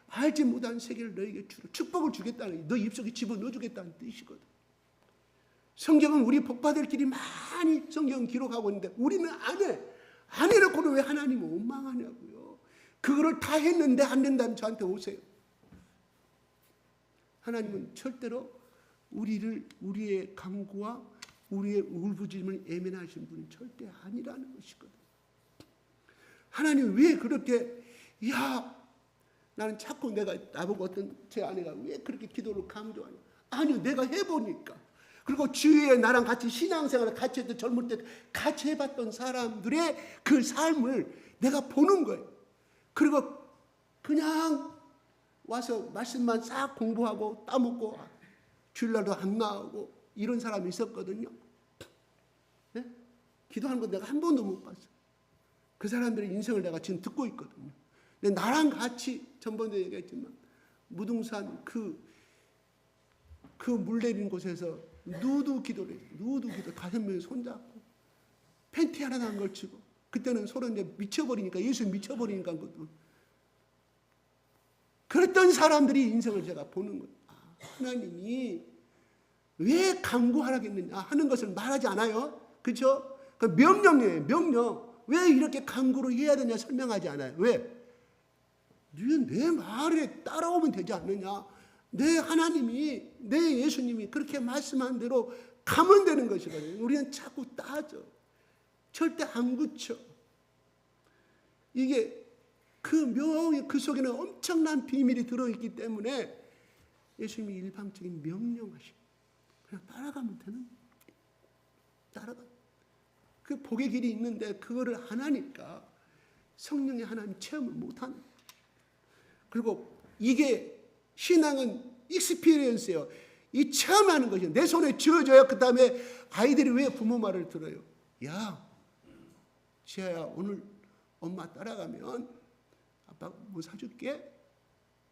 알지 못한 세계를 너에게 주라. 축복을 주겠다는, 너 입속에 집어넣어 주겠다는 뜻이거든. 성경은 우리 복받을 길이 많이 성경은 기록하고 있는데 우리는 안 해. 안 해놓고는 왜 하나님을 원망하냐고요. 그거를 다 했는데 안 된다면 저한테 오세요. 하나님은 절대로 우리의 강구와 우리의 울부짖음을 예민하신 분이 절대 아니라는 것이거든. 하나님 왜 그렇게 나는 자꾸 내가 나보고 어떤 제 아내가 왜 그렇게 기도를 강조하냐. 아니요, 내가 해보니까. 그리고 주위에 나랑 같이 신앙생활을 같이 했던 젊을 때 같이 해봤던 사람들의 그 삶을 내가 보는 거예요. 그리고 그냥 와서 말씀만 싹 공부하고 따먹고 주일날도 안 나오고 이런 사람이 있었거든요. 네? 기도하는 거 내가 한 번도 못 봤어요. 그 사람들의 인생을 내가 지금 듣고 있거든요. 근데 나랑 같이 전번에 얘기했지만 무등산 그 물 내리는 곳에서 누드 기도를 해요. 누드 기도 5명이 손잡고 팬티 하나 안 걸치고 그때는 서로 이제 미쳐버리니까 예수 미쳐버리니까 그랬던 사람들이 인생을 제가 보는 거예요. 하나님이 왜 강구하라겠느냐 하는 것을 말하지 않아요. 그렇죠? 그 명령이에요. 명령. 왜 이렇게 강구를 해야 되냐 설명하지 않아요. 왜? 내 말에 따라오면 되지 않느냐. 내 하나님이 내 예수님이 그렇게 말씀한 대로 가면 되는 것이거든요. 우리는 자꾸 따져. 절대 안 굳혀. 이게 그 묘의 그 속에는 엄청난 비밀이 들어있기 때문에 예수님이 일방적인 명령하시고 그냥 따라가면 되는 거예요. 따라가. 그 복의 길이 있는데 그거를 안 하니까 성령의 하나님 체험을 못하는 거예요. 그리고 이게 신앙은 익스피리언스예요. 이 체험하는 것이에요. 내 손에 쥐어줘요. 그 다음에 아이들이 왜 부모 말을 들어요? 야, 지아야 오늘 엄마 따라가면 아빠 뭐 사줄게?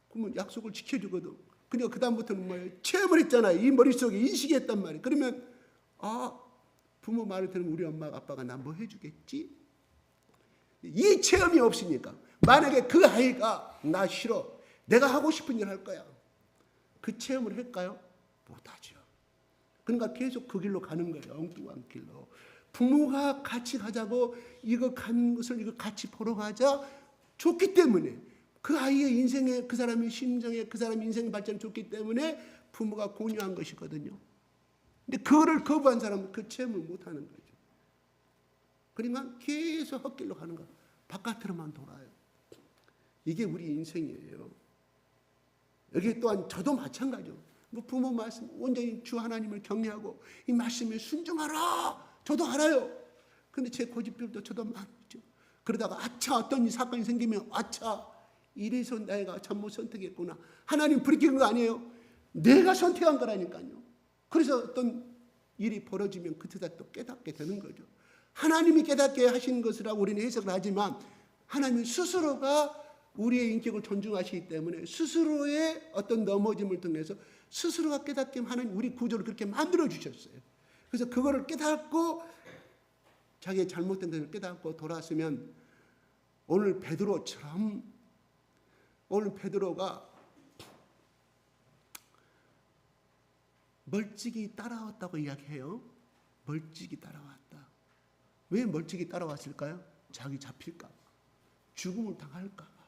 그러면 약속을 지켜주거든. 그러니까 그 다음부터는 뭐예요? 체험을 했잖아요. 이 머릿속에 인식했단 말이에요. 그러면 부모 말을 들으면 우리 엄마 아빠가 나 뭐 해주겠지? 이 체험이 없으니까 만약에 그 아이가 나 싫어 내가 하고 싶은 일 할 거야 그 체험을 할까요? 못하죠. 그러니까 계속 그 길로 가는 거예요. 엉뚱한 길로. 부모가 같이 가자고 이거 가는 것을 이거 같이 보러 가자 좋기 때문에 그 아이의 인생에 그 사람의 심정에 그 사람의 인생 발전이 좋기 때문에 부모가 공유한 것이거든요. 근데 그거를 거부한 사람은 그 체험을 못하는 거죠. 그러니까 계속 헛길로 가는 거. 바깥으로만 돌아요. 이게 우리 인생이에요. 여기 또한 저도 마찬가지죠. 뭐 부모 말씀 온전히 주 하나님을 경외하고 이 말씀에 순종하라. 저도 알아요. 그런데 제 고집들도 저도 많죠. 그러다가 아차 어떤 사건이 생기면 아차 이래서 내가 잘못 선택했구나. 하나님 불이킨 거 아니에요. 내가 선택한 거라니까요. 그래서 어떤 일이 벌어지면 그때다 또 깨닫게 되는 거죠. 하나님이 깨닫게 하신 것이라고 우리는 해석을 하지만 하나님 스스로가 우리의 인격을 존중하시기 때문에 스스로의 어떤 넘어짐을 통해서 스스로가 깨닫게 하는 우리 구조를 그렇게 만들어 주셨어요. 그래서 그거를 깨닫고 자기의 잘못된 것을 깨닫고 돌아서면 오늘 베드로처럼 오늘 베드로가 멀찍이 따라왔다고 이야기해요. 멀찍이 따라왔다. 왜 멀찍이 따라왔을까요? 자기 잡힐까 봐. 죽음을 당할까 봐.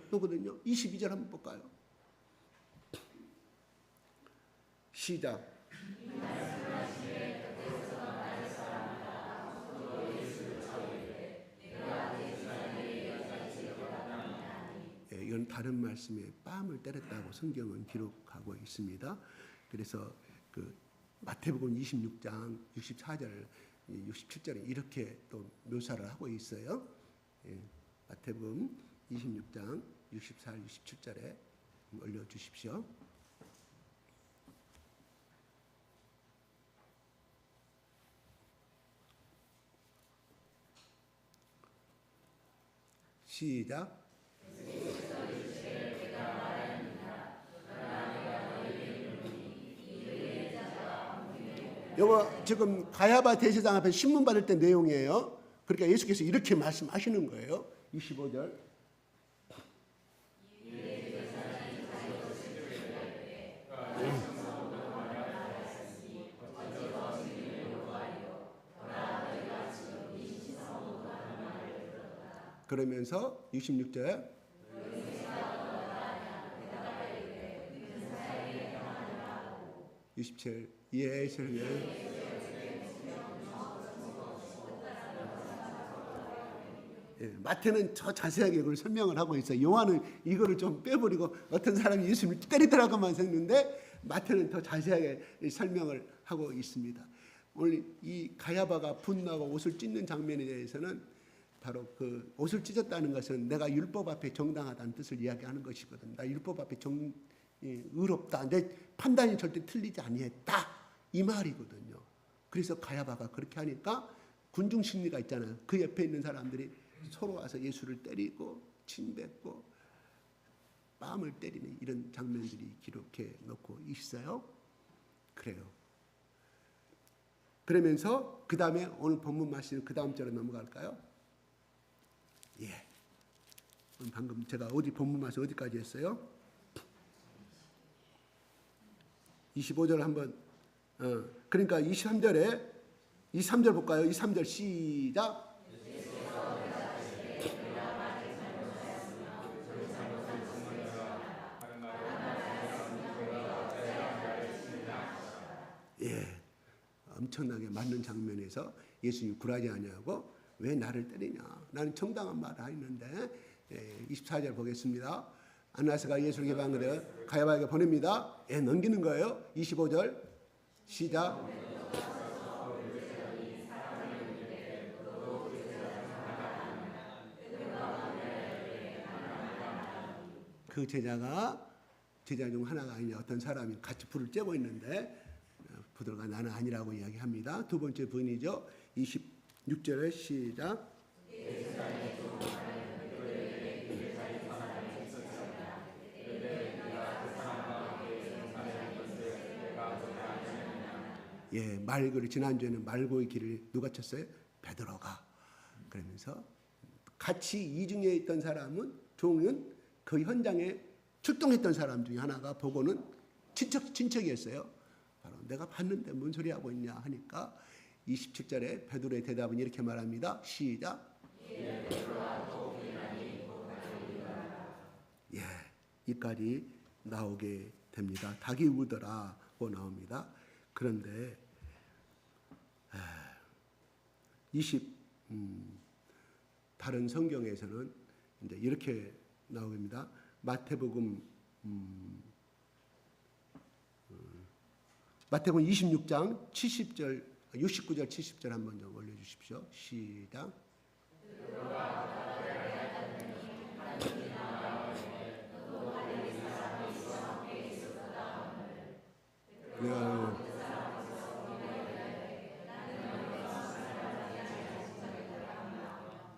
그거거든요. 22절 한번 볼까요? 시작. 이건 다른 말씀에 뺨을 때렸다고 성경은 기록하고 있습니다. 그래서 그 마태복음 26장 64절 67절에 이렇게 또 묘사를 하고 있어요. 마태복음 26장 64, 67절에 올려주십시오. 시작. 이거 지금 가야바 대제사장 앞에 신문 받을 때 내용이에요. 그러니까 예수께서 이렇게 말씀하시는 거예요. 25절. 그러면서 66절. 예수를 마태는 저 자세하게 이걸 설명을 하고 있어요. 요한은 이거를 좀 빼버리고 어떤 사람이 예수님을 때리더라고만 했는데 마태는 더 자세하게 설명을 하고 있습니다. 오늘 이 가야바가 분노하고 옷을 찢는 장면에 대해서는 바로 그 옷을 찢었다는 것은 내가 율법 앞에 정당하다는 뜻을 이야기하는 것이거든. 나 율법 앞에 의롭다. 내 판단이 절대 틀리지 아니했다 이 말이거든요. 그래서 가야바가 그렇게 하니까 군중 심리가 있잖아요. 그 옆에 있는 사람들이 서로 와서 예수를 때리고 침뱉고 뺨을 때리는 이런 장면들이 기록해 놓고 있어요. 그래요. 그러면서 그 다음에 오늘 본문 말씀 그 다음 절에 넘어갈까요? 예. 방금 제가 어디 본문 말씀 어디까지 했어요? 25절 한번 그러니까 23절 볼까요? 23절 시작. 예, 엄청나게 맞는 장면에서 예수님이 굴하지 아니하고 왜 나를 때리냐? 나는 정당한 말을 하였는데 24절 보겠습니다. 안나스가 예수를 개방하되 가야바에게 보냅니다. 예, 넘기는 거예요. 25절 시작. 그 제자 중 하나가 아니냐 어떤 사람이 같이 불을 쬐고 있는데 부들가 나는 아니라고 이야기합니다. 두 번째 부인이죠. 26절에 시작. 예, 말고를 지난주에는 말고의 길을 누가 쳤어요? 베드로가. 그러면서 같이 이중에 있던 사람은 종은 그 현장에 출동했던 사람 중에 하나가 보고는 친척이었어요. 바로 내가 봤는데 뭔 소리 하고 있냐 하니까 27절에 베드로의 대답은 이렇게 말합니다. 시작. 예, 이까지 나오게 됩니다. 닭이 울더라고 나옵니다. 그런데 다른 성경에서는 이제 이렇게 나옵니다. 마태복음 26장 70절 69절 70절 한번 좀 올려주십시오. 시작.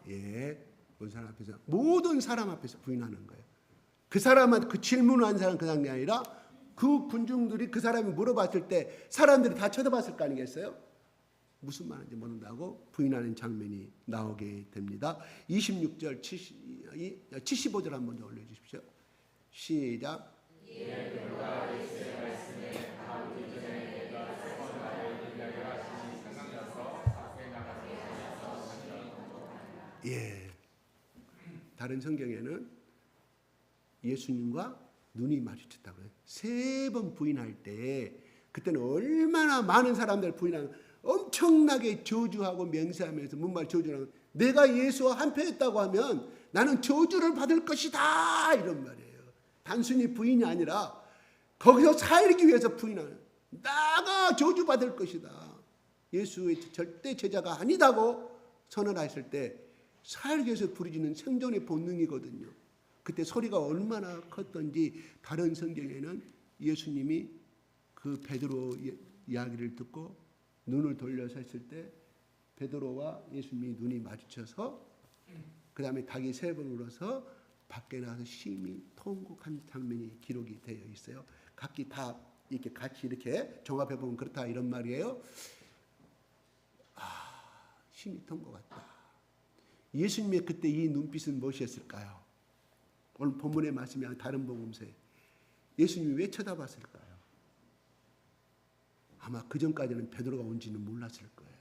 예, 모든 사람 앞에서 부인하는 거예요. 그 사람한테 그 질문을 한 사람 그냥 게 아니라 그 군중들이 그 사람이 물어봤을 때 사람들이 다 쳐다봤을 거 아니겠어요? 무슨 말인지 모른다고 부인하는 장면이 나오게 됩니다. 26절 75절 한번 더 올려주십시오. 시작. 예, 다른 성경에는 예수님과 눈이 마주쳤다고 해요. 3번 부인할 때 그때는 얼마나 많은 사람들 부인하는 엄청나게 저주하고 맹세하면서 뭔말 저주하고 내가 예수와 한패했다고 하면 나는 저주를 받을 것이다 이런 말이에요. 단순히 부인이 아니라 거기서 살기 위해서 부인하는 나가 저주받을 것이다. 예수의 절대 제자가 아니다고 선언하실 때 살기 위해서 부르짖는 생존의 본능이거든요. 그때 소리가 얼마나 컸던지 다른 성경에는 예수님이 그 베드로 이야기를 듣고 눈을 돌려서 했을 때 베드로와 예수님이 눈이 마주쳐서 그 다음에 닭이 3번 울어서 밖에 나가서 심히 통곡한 장면이 기록이 되어 있어요. 각기 다 이렇게 같이 이렇게 종합해 보면 그렇다 이런 말이에요. 심히 통곡했다. 예수님의 그때 이 눈빛은 무엇이었을까요? 오늘 본문의 말씀이 다른 복음서에 예수님이 왜 쳐다봤을까요? 아마 그 전까지는 베드로가 온지는 몰랐을 거예요.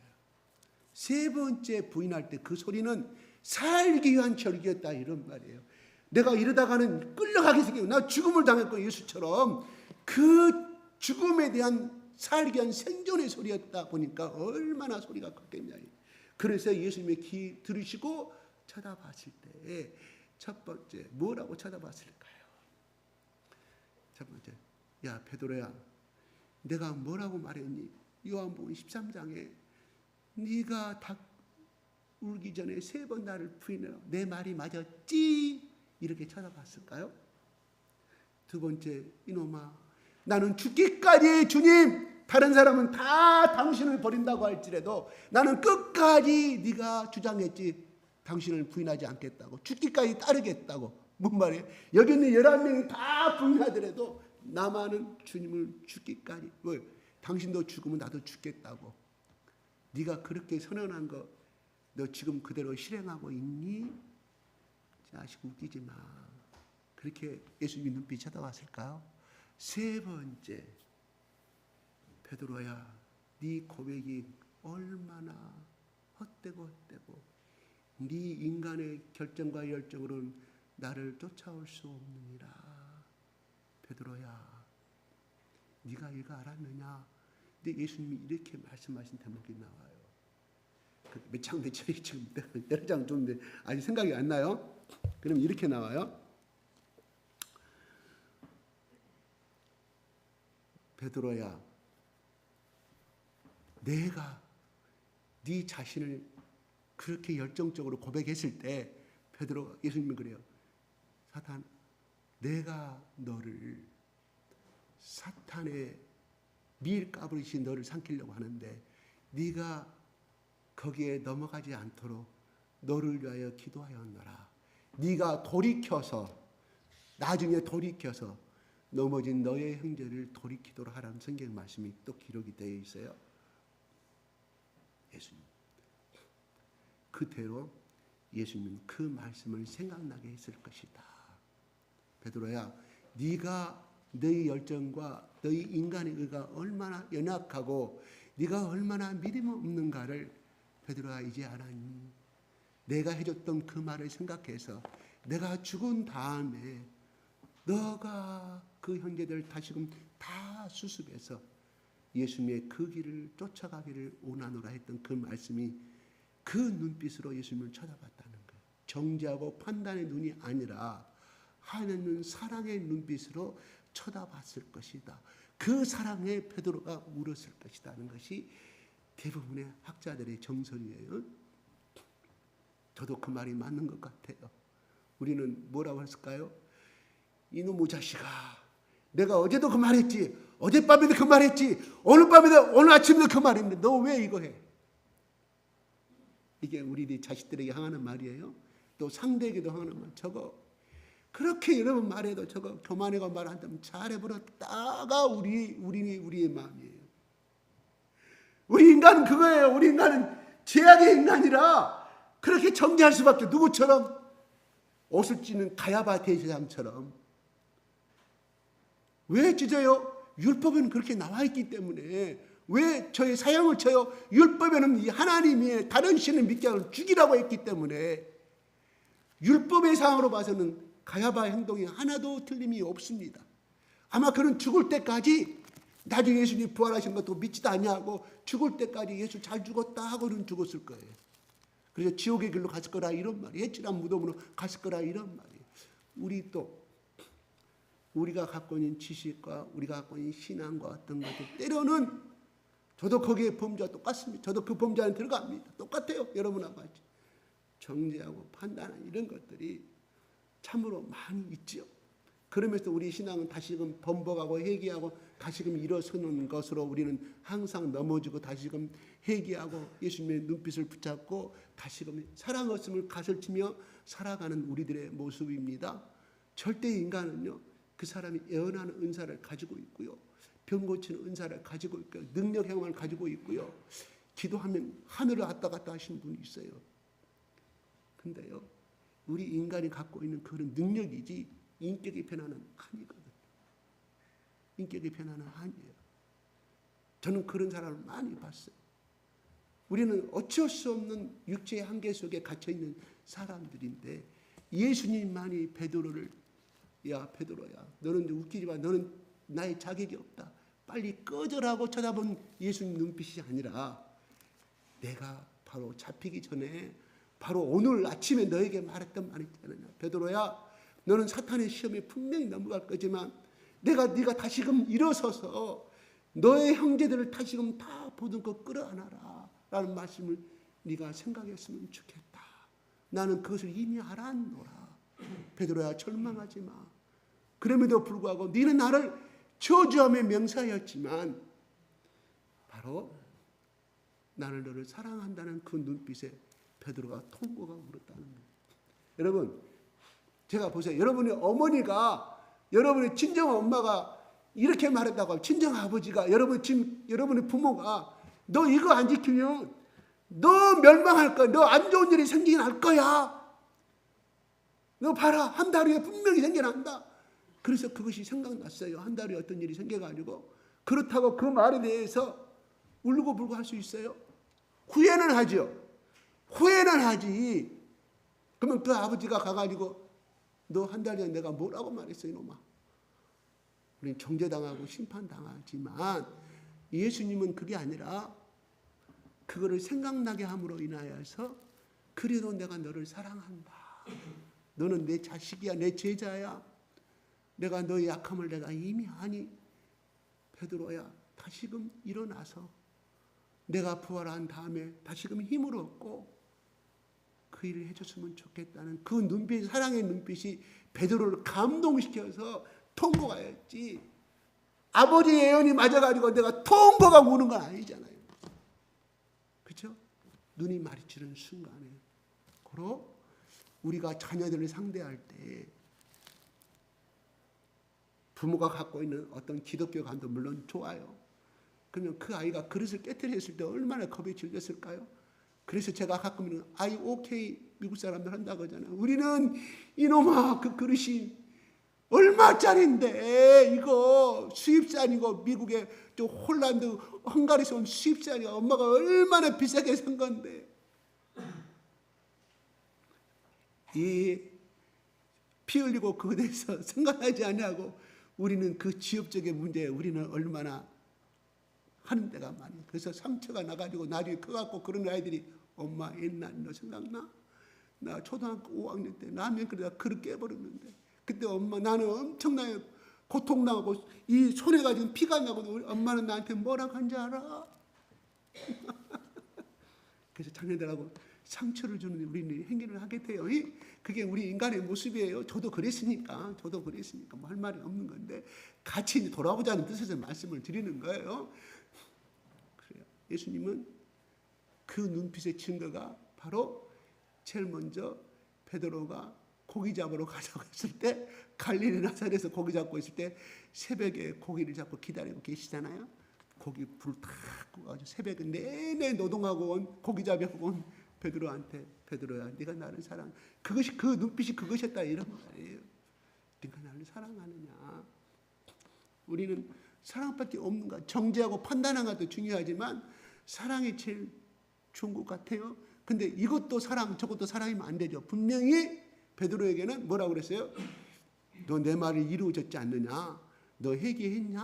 3번째 부인할 때 그 소리는 살기 위한 절기였다 이런 말이에요. 내가 이러다가는 끌려가게 생기고 나 죽음을 당했고 예수처럼 그 죽음에 대한 살기 위한 생존의 소리였다 보니까 얼마나 소리가 컸겠냐. 그래서 예수님의 귀 들으시고 쳐다봤을 때 첫 번째 뭐라고 쳐다봤을까요? 첫 번째, 야 베드로야, 내가 뭐라고 말했니? 요한복음 13장에 네가 닭 울기 전에 3번 나를 부인해라. 내 말이 맞았지? 이렇게 쳐다봤을까요? 두 번째, 이놈아, 나는 죽기까지 주님, 다른 사람은 다 당신을 버린다고 할지라도 나는 끝까지 네가 주장했지 당신을 부인하지 않겠다고, 죽기까지 따르겠다고. 뭔 말이에요? 여기 있는 11명이 다 부인하더라도 나만은 주님을 죽기까지, 뭐 당신도 죽으면 나도 죽겠다고. 네가 그렇게 선언한 거 너 지금 그대로 실행하고 있니? 자식 웃기지 마. 그렇게 예수님이 눈빛이 쳐다봤을까요? 세 번째, 베드로야, 네 고백이 얼마나 헛되고 네 인간의 결정과 열정으로는 나를 쫓아올 수 없느니라. 베드로야, 네가 이거 알았느냐? 근데 예수님이 이렇게 말씀하신 대목이 나와요. 몇 장몇절이 지금 여러 장 줬는데 아직 생각이 안 나요? 그럼 이렇게 나와요. 베드로야, 내가 네 자신을 그렇게 열정적으로 고백했을 때 베드로, 예수님이 그래요. 사탄, 내가 너를 사탄의 밀가부르시 너를 삼키려고 하는데 네가 거기에 넘어가지 않도록 너를 위하여 기도하였노라. 네가 돌이켜서, 나중에 돌이켜서 넘어진 너의 형제를 돌이키도록 하라는 성경 말씀이 또 기록이 되어 있어요. 예수님, 그대로 예수님은 그 말씀을 생각나게 했을 것이다. 베드로야, 네가 너의 열정과 너의 인간의 의가 얼마나 연약하고 네가 얼마나 믿음 없는가를 베드로야 이제 알았니? 내가 해줬던 그 말을 생각해서 내가 죽은 다음에 너가 그 형제들 다시금 다 수습해서 예수님의 그 길을 쫓아가기를 원하노라 했던 그 말씀이 그 눈빛으로 예수님을 쳐다봤다는 거예요. 정죄하고 판단의 눈이 아니라 하나님 사랑의 눈빛으로 쳐다봤을 것이다. 그 사랑에 베드로가 울었을 것이라는 것이 대부분의 학자들의 정설이에요. 저도 그 말이 맞는 것 같아요. 우리는 뭐라고 했을까요? 이놈의 자식아, 내가 어제도 그 말했지, 어젯밤에도 그 말했지, 오늘 아침에도 그 말했는데 너 왜 이거 해? 이게 우리 자식들에게 향하는 말이에요. 또 상대에게도 하는 말. 저거 그렇게 여러 번 말해도 저거 교만하고 말 안 하면 잘해버렸다가 우리의 마음이에요. 우리 인간은 그거예요. 우리 인간은 죄악의 인간이라 그렇게 정죄할 수밖에. 누구처럼? 옷을 찢는 가야바 대제사장처럼. 왜 찢어요? 율법에는 그렇게 나와 있기 때문에. 왜 저의 사형을 쳐요? 율법에는 이 하나님이 다른 신을 믿게 하는 죽이라고 했기 때문에. 율법의 상으로 봐서는 가야바의 행동이 하나도 틀림이 없습니다. 아마 그는 죽을 때까지, 나중에 예수님이 부활하신 것도 믿지도 아니하고 죽을 때까지 예수 잘 죽었다 하고는 죽었을 거예요. 그래서 지옥의 길로 갔을 거라 이런 말이에요. 해칠한 무덤으로 갔을 거라 이런 말이에요. 우리가 갖고 있는 지식과 우리가 갖고 있는 신앙과 어떤 것들, 때로는 저도 거기에 범죄와 똑같습니다. 저도 그 범죄 안에 들어갑니다. 똑같아요. 여러분하고 같이. 정죄하고 판단하는 이런 것들이 참으로 많이 있지요. 그러면서 우리 신앙은 다시금 번복하고 회개하고 다시금 일어서는 것으로 우리는 항상 넘어지고 다시금 회개하고 예수님의 눈빛을 붙잡고 다시금 사랑 없음을 가설치며 살아가는 우리들의 모습입니다. 절대 인간은요, 그 사람이 예언하는 은사를 가지고 있고요, 병 고치는 은사를 가지고 있고요, 능력 행함을 가지고 있고요, 기도하면 하늘을 왔다 갔다 하시는 분이 있어요. 근데요, 우리 인간이 갖고 있는 그런 능력이지 인격의 변화는 아니거든요. 인격의 변화는 아니에요. 저는 그런 사람을 많이 봤어요. 우리는 어쩔 수 없는 육체의 한계 속에 갇혀있는 사람들인데 예수님만이 베드로를, 야 베드로야, 너는 웃기지만 너는 나의 자격이 없다, 빨리 꺼져라고 쳐다본 예수님 눈빛이 아니라 내가 바로 잡히기 전에 바로 오늘 아침에 너에게 말했던 말이 있잖아요. 베드로야, 너는 사탄의 시험에 분명히 넘어갈 거지만 네가 다시금 일어서서 너의 형제들을 다시금 다 보듬고 끌어안아라 라는 말씀을 네가 생각했으면 좋겠다. 나는 그것을 이미 알았노라. 베드로야, 절망하지 마. 그럼에도 불구하고 너는 나를 저주함의 명사였지만 바로 나는 너를 사랑한다는 그 눈빛에 베드로가 통곡하고 울었다는 거예요. 여러분, 제가 보세요. 여러분의 어머니가, 여러분의 친정 엄마가 이렇게 말했다고 하면, 친정 아버지가, 여러분의 부모가 너 이거 안 지키면 너 멸망할 거야. 너 안 좋은 일이 생기긴 할 거야. 너 봐라. 한 달 후에 분명히 생겨난다. 그래서 그것이 생각났어요. 한 달 후에 어떤 일이 생겨가지고. 그렇다고 그 말에 대해서 울고불고 할 수 있어요? 후회는 하죠. 후회는 하지. 그러면 그 아버지가 가가지고 너 한 달 전에 내가 뭐라고 말했어 이놈아. 우리는 정죄당하고 심판당하지만 예수님은 그게 아니라 그거를 생각나게 함으로 인하여서 그래도 내가 너를 사랑한다. 너는 내 자식이야. 내 제자야. 내가 너의 약함을 내가 이미 아니. 베드로야, 다시금 일어나서 내가 부활한 다음에 다시금 힘을 얻고 그 일을 해줬으면 좋겠다는 그 눈빛, 사랑의 눈빛이 베드로를 감동시켜서 통곡하였지. 아버지 예언이 맞아가지고 내가 통곡하고 우는 건 아니잖아요. 그렇죠? 눈이 마주치는 순간에 고로 우리가 자녀들을 상대할 때 부모가 갖고 있는 어떤 기독교 감도 물론 좋아요. 그러면 그 아이가 그릇을 깨트렸을 때 얼마나 겁에 질렸을까요? 그래서 제가 가끔은 아이 오케이 미국 사람들 한다고 하잖아요. 우리는 이놈아 그 그릇이 얼마짜린데 이거 수입산이고 미국의 저 홀란드 헝가리에서 온 수입산이야. 엄마가 얼마나 비싸게 산 건데. 이 피 흘리고 그거에 대해서 생각하지 않냐고 우리는 그 지역적인 문제에 우리는 얼마나 하는 데가 많아요. 그래서 상처가 나가지고 나중에 커갖고 그런 아이들이 엄마 옛날 너 생각나? 나 초등학교 5학년 때 라면 끓여다 그릇 깨버렸는데 그때 엄마 나는 엄청나게 고통당하고 이 손에가 지금 피가 나고 엄마는 나한테 뭐라고 한지 알아? 그래서 자녀들하고 상처를 주는 우리는 행위를 하게 돼요. 그게 우리 인간의 모습이에요. 저도 그랬으니까 뭐 할 말이 없는 건데 같이 돌아보자는 뜻에서 말씀을 드리는 거예요. 그래요. 예수님은 그 눈빛의 증거가 바로 제일 먼저 베드로가 고기 잡으러 가자고 했을 때 갈릴리 나사렛에서 고기 잡고 있을 때 새벽에 고기를 잡고 기다리고 계시잖아요. 고기 불 탁 끄고 새벽에 내내 노동하고 온 고기 잡으려고 온 베드로한테 베드로야 네가 나를 사랑 그것이 그 눈빛이 그것이었다 이런 말이에요. 네가 나를 사랑하느냐. 우리는 사랑밖에 없는 것 정죄하고 판단하는 것도 중요하지만 사랑이 제일 좋은 것 같아요. 근데 이것도 사랑 저것도 사랑이면 안 되죠. 분명히 베드로에게는 뭐라고 그랬어요? 너 내 말을 이루어졌지 않느냐? 너 회개했냐?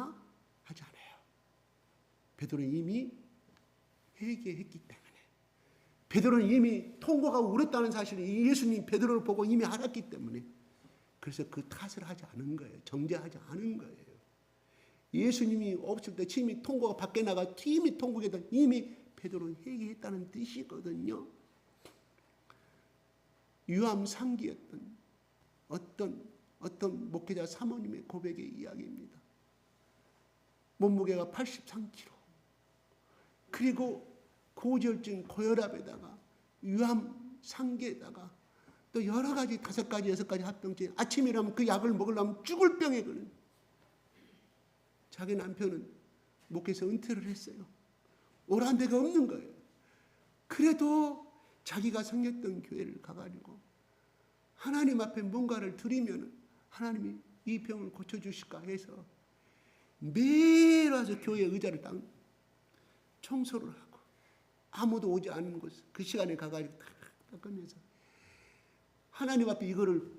하지 않아요. 베드로는 이미 회개했기 때문에 베드로는 이미 통곡하고 울었다는 사실을 예수님 베드로를 보고 이미 알았기 때문에 그래서 그 탓을 하지 않은 거예요. 정죄하지 않은 거예요. 예수님이 없을 때 이미 통곡가 밖에 나가 이미 통곡했던 이미 베드로는 회개했다는 뜻이거든요. 유암상기였던 어떤 목회자 사모님의 고백의 이야기입니다. 몸무게가 83kg 그리고 고지혈증 고혈압에다가 유암상기에다가 또 여러 가지 5가지 6가지 합병증 아침에 일어나면 그 약을 먹으려면 죽을 병에 걸린 자기 남편은 목회에서 은퇴를 했어요. 오란 데가 없는 거예요. 그래도 자기가 생겼던 교회를 가가지고 하나님 앞에 뭔가를 드리면 하나님이 이 병을 고쳐주실까 해서 매일 와서 교회 의자를 딱 청소를 하고 아무도 오지 않는 곳 그 시간에 가가지고 딱 꺼내서 하나님 앞에 이거를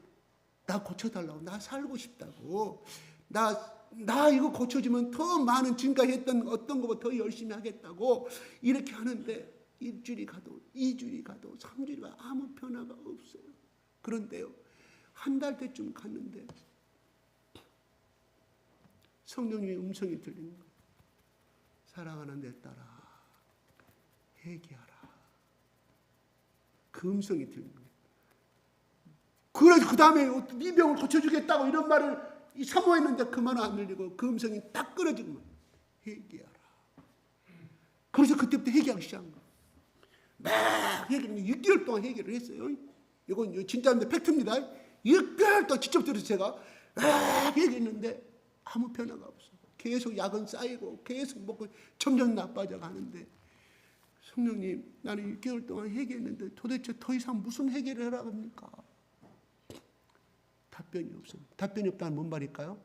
나 고쳐달라고 나 살고 싶다고 나 이거 고쳐주면 더 많은 지금까지 했던 어떤 것보다 더 열심히 하겠다고 이렇게 하는데 1주일이 가도 2주일이 가도 3주일이 가도 아무 변화가 없어요. 그런데요 한 달 때쯤 갔는데 성령님의 음성이 들리는 거예요. 사랑하는 내 딸아 회개하라. 그 음성이 들리는 거예요. 그래서 그 다음에 이 병을 고쳐주겠다고 이런 말을 이 사모했는데 그만 안 들리고 그 음성이 딱 끊어지고 회개하라. 그래서 그때부터 회개하기 시작한 거예요. 막 회개를 6개월 동안 회개를 했어요. 이건 진짜인데 팩트입니다. 6개월 동안 직접 들어서 제가 막 회개했는데 아무 변화가 없어. 계속 약은 쌓이고 계속 먹고 점점 나빠져 가는데 성령님, 나는 6개월 동안 회개했는데 도대체 더 이상 무슨 회개를 하라고 합니까? 답변이 없습니다. 답변이 없다는 뭔 말일까요?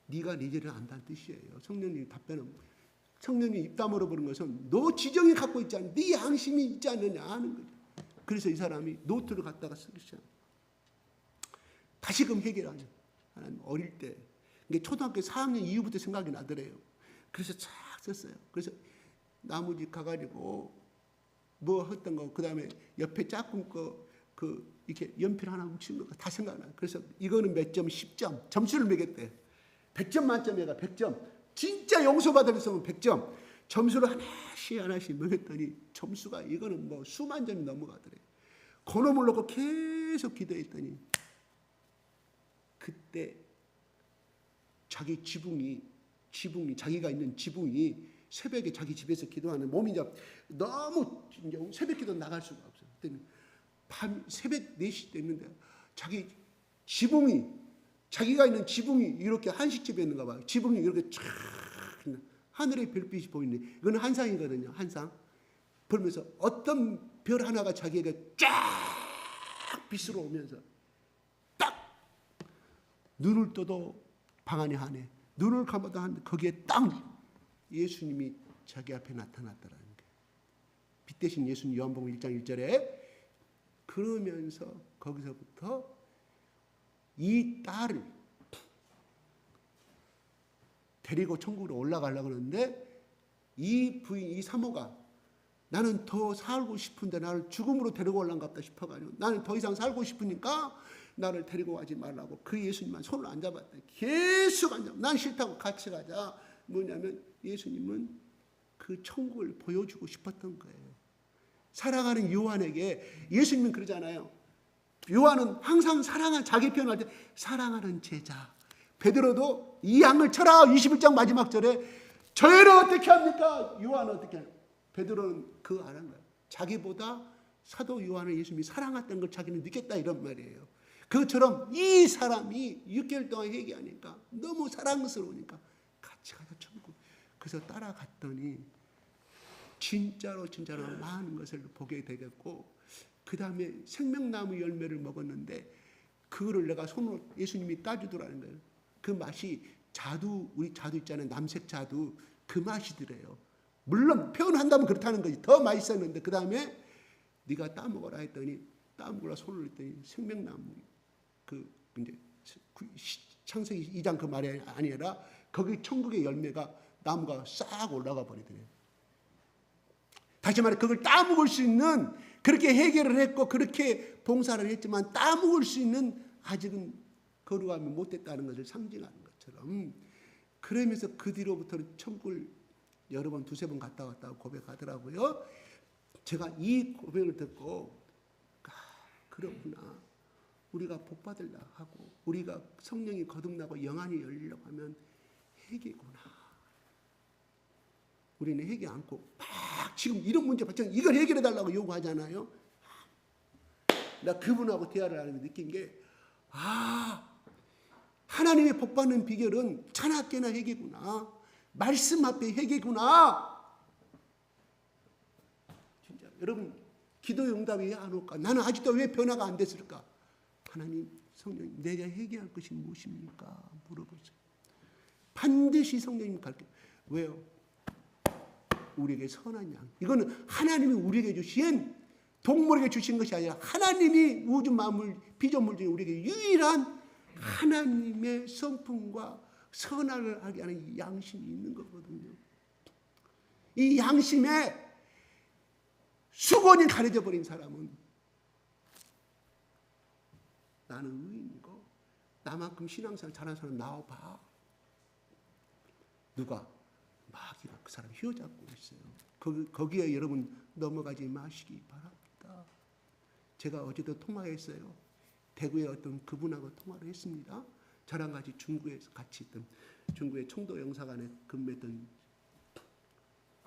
네가 네 죄를 안다는 뜻이에요. 성령님 답변은, 성령님 입 다물어 보는 것은 너 지정이 갖고 있지 않냐, 네 양심이 있지 않느냐 하는 거죠. 그래서 이 사람이 노트를 갖다가 쓰기 시작. 다시금 회개를 하냐. 하나님 어릴 때, 이게 초등학교 4학년 이후부터 생각이 나더래요. 그래서 쫙 썼어요. 그래서 나무집 가가지고 뭐 했던 거, 그 다음에 옆에 짝꿍 거 그 이렇게 연필 하나 훔친 거 다 생각나요. 그래서 이거는 몇 점, 10점 점수를 매겼대. 100점 만점에가 100점. 진짜 용서받을 수 없는 100점. 점수를 하나씩 매겼더니 점수가 이거는 뭐 수만 점이 넘어가더래요. 그놈을 놓고 계속 기도했더니 그때 자기 지붕이 자기가 있는 지붕이 새벽에 자기 집에서 기도하는 몸이 이제 너무 이제 새벽 기도 나갈 수가 없어요. 그때는 밤 새벽 4시 됐는데 자기 지붕이, 자기가 있는 지붕이 이렇게 한식집에 있는가 봐요. 지붕이 이렇게 쫙 하늘의 별빛이 보이는데 이거는 한상이거든요. 한상. 그러면서 어떤 별 하나가 자기에게 쫙 빛으로 오면서 딱 눈을 떠도 방 안에 하네. 눈을 감아도 하는데 거기에 딱 예수님이 자기 앞에 나타났다라는 거예요. 빛 대신 예수님, 요한복음 1장 1절에. 그러면서 거기서부터 이 딸을 데리고 천국으로 올라가려고 하는데 이 부인, 이 사모가 나는 더 살고 싶은데 나를 죽음으로 데리고 올라간가 보다 싶어가지고 나는 더 이상 살고 싶으니까 나를 데리고 가지 말라고 그 예수님만 손을 안 잡았대. 계속 안 잡아. 난 싫다고 같이 가자. 뭐냐면 예수님은 그 천국을 보여주고 싶었던 거예요. 사랑하는 요한에게 예수님은 그러잖아요. 요한은 항상 자기 표현할 때 사랑하는 제자. 베드로도 이 양을 쳐라 21장 마지막 절에 저희를 어떻게 합니까? 요한은 어떻게 해요? 베드로는 그거 안 한 거예요. 자기보다 사도 요한을 예수님이 사랑했던 걸 자기는 느꼈다 이런 말이에요. 그것처럼 이 사람이 6개월 동안 회개하니까 너무 사랑스러우니까 같이 가자 천국. 그래서 따라갔더니 진짜로 많은 것을 보게 되겠고 그 다음에 생명나무 열매를 먹었는데 그거를 내가 손으로 예수님이 따주더라는 거예요. 그 맛이 자두, 우리 자두 있잖아요. 남색 자두 그 맛이더래요. 물론 표현한다면 그렇다는 거지. 더 맛있었는데 그 다음에 네가 따먹어라 했더니 따먹으라 손을 했더니 생명나무 그 이제 창세기 2장 그 말이 아니라 거기 천국의 열매가 나무가 싹 올라가 버리더래요. 다시 말해 그걸 따먹을 수 있는 그렇게 해결을 했고 그렇게 봉사를 했지만 따먹을 수 있는 아직은 거룩함이 못됐다는 것을 상징하는 것처럼 그러면서 그 뒤로부터는 천국을 여러 번 두세 번 갔다 왔다고 고백하더라고요. 제가 이 고백을 듣고 그렇구나. 우리가 복받으려 하고 우리가 성령이 거듭나고 영안이 열리려고 하면 회개구나. 우리는 회개 않고 막 지금 이런 문제 발생 이걸 해결해 달라고 요구하잖아요. 나 그분하고 대화를 하면서 느낀 게 하나님의 복받는 비결은 차나깨나 회개구나. 말씀 앞에 회개구나. 진짜 여러분 기도의 응답이 왜 안 올까? 나는 아직도 왜 변화가 안 됐을까? 하나님 성령님 내가 회개할 것이 무엇입니까? 물어보세요. 반드시 성령님 가르쳐. 왜요? 우리에게 선한 양. 이거는 하나님이 우리에게 주신 동물에게 주신 것이 아니라 하나님이 우주 만물 피조물 중에 우리에게 유일한 하나님의 성품과 선악을 하게 하는 양심이 있는 거거든요. 이 양심에 수건이 가려져 버린 사람은 나는 의인이고 나만큼 신앙생활 잘하는 사람 나와봐. 누가? 마귀가 그 사람 휘어잡고 있어요. 거기에 여러분 넘어가지 마시기 바랍니다. 제가 어제도 통화했어요. 대구에 어떤 그분하고 통화를 했습니다. 저랑 같이 중국에서 같이 있던 중국의 청도 영사관에 근무했던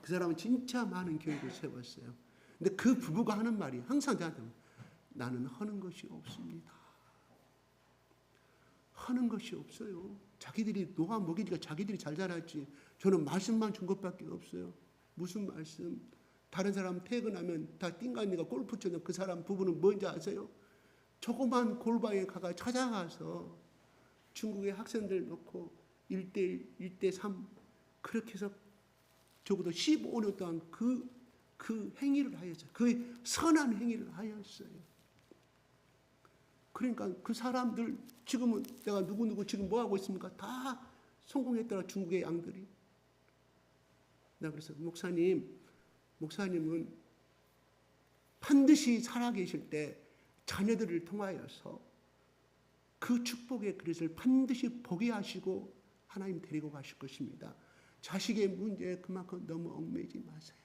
그 사람은 진짜 많은 교육을 세웠어요. 근데 그 부부가 하는 말이 항상 저한테 나는 하는 것이 없습니다. 하는 것이 없어요. 자기들이 노아 먹이니까 자기들이 잘 자랐지. 저는 말씀만 준 것밖에 없어요. 무슨 말씀? 다른 사람 퇴근하면 다 띵가니가 골프 치는 그 사람 부부는 뭔지 아세요? 조그만 골방에 가가 찾아가서 중국의 학생들 놓고 1대1, 1대3 그렇게 해서 적어도 15년 동안 그 행위를 하였어요. 그 선한 행위를 하였어요. 그러니까 그 사람들 지금은 내가 누구 지금 뭐 하고 있습니까? 다 성공했더라 중국의 양들이. 내가 그래서 목사님은 반드시 살아계실 때 자녀들을 통하여서 그 축복의 그릇을 반드시 보게 하시고 하나님 데리고 가실 것입니다. 자식의 문제에 그만큼 너무 얽매이지 마세요.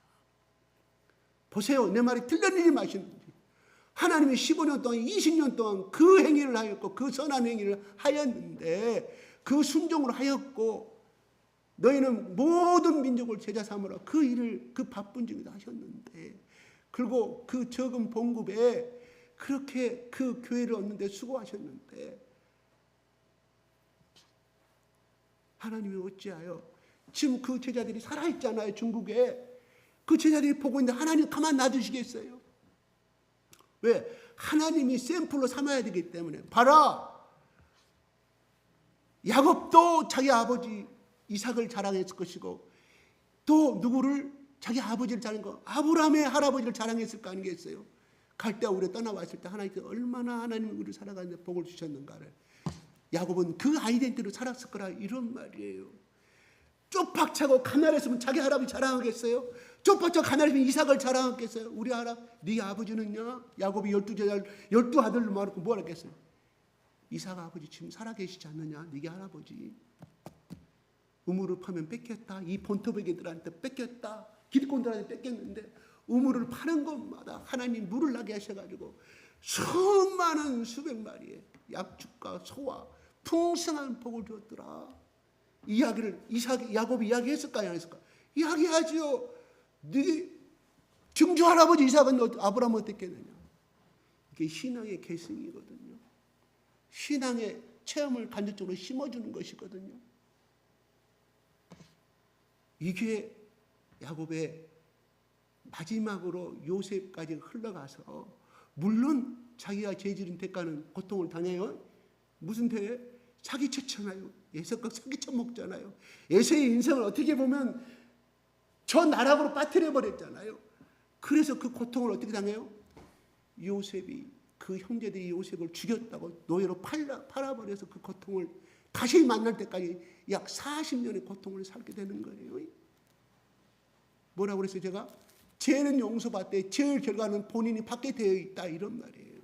보세요. 내 말이 틀렸는지 마시는지. 하나님이 15년 동안 20년 동안 그 행위를 하였고 그 선한 행위를 하였는데 그 순종을 하였고 너희는 모든 민족을 제자 삼으라 그 일을 그 바쁜 중에도 하셨는데 그리고 그 적은 봉급에 그렇게 그 교회를 얻는 데 수고하셨는데 하나님이 어찌하여 지금 그 제자들이 살아있잖아요. 중국에 그 제자들이 보고 있는데 하나님 가만 놔두시겠어요? 왜? 하나님이 샘플로 삼아야 되기 때문에. 봐라, 야곱도 자기 아버지 이삭을 자랑했을 것이고 또 누구를? 자기 아버지를 자랑한 거 아브라함의 할아버지를 자랑했을 거 아니겠어요? 갈대아 우리에 떠나왔을 때 하나님께서 얼마나 하나님이 우리를 살아가는데 복을 주셨는가를. 야곱은 그 아이덴티티로 살았을 거라 이런 말이에요. 쪽박차고 가난했으면 자기 할아버지 자랑하겠어요? 쪽박차고 가난했으면 이삭을 자랑하겠어요? 우리 네 아버지는요? 야곱이 12 아들을 낳고 뭘 하겠어요? 이삭 아버지 지금 살아계시지 않느냐? 네게 할아버지 우물을 파면 뺏겼다. 이 본토백이들한테 뺏겼다. 기득권들한테 뺏겼는데 우물을 파는 곳마다 하나님 물을 나게 하셔가지고 수많은 수백 마리의 약축과 소와 풍성한 복을 주었더라. 이야기를 야곱이 이야기했을까요? 안 했을까? 이야기하지요. 네 증조 할아버지 이삭은 아브라함 어땠겠느냐? 이게 신앙의 계승이거든요. 신앙의 체험을 간접적으로 심어주는 것이거든요. 이게 야곱의 마지막으로 요셉까지 흘러가서 물론 자기가 죄지은 대가는 고통을 당해요. 무슨 대에? 사기쳤잖아요. 에서가 사기쳐 먹잖아요. 에서의 인생을 어떻게 보면 저 나락으로 빠뜨려 버렸잖아요. 그래서 그 고통을 어떻게 당해요? 요셉이 그 형제들이 요셉을 죽였다고 노예로 팔아버려서 그 고통을 다시 만날 때까지 약 40년의 고통을 살게 되는 거예요. 뭐라고 그랬어요 제가? 죄는 용서받되 죄의 결과는 본인이 받게 되어 있다 이런 말이에요.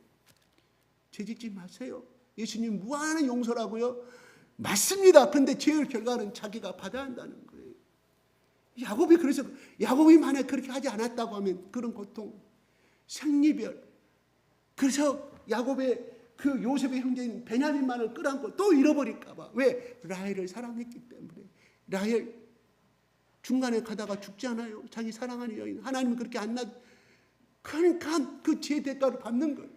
죄 짓지 마세요. 예수님 무한한 용서라고요? 맞습니다. 그런데 죄의 결과는 자기가 받아야 한다는 거예요. 야곱이 그래서 야곱이 만약 그렇게 하지 않았다고 하면 그런 고통, 생리별. 그래서 야곱의 그 요셉의 형제인 베냐민만을 끌어안고 또 잃어버릴까 봐. 왜? 라헬을 사랑했기 때문에. 라헬 중간에 가다가 죽지 않아요. 자기 사랑하는 여인. 하나님은 그렇게 안 놔. 그러니까 그 죄 대가를 받는 거예요.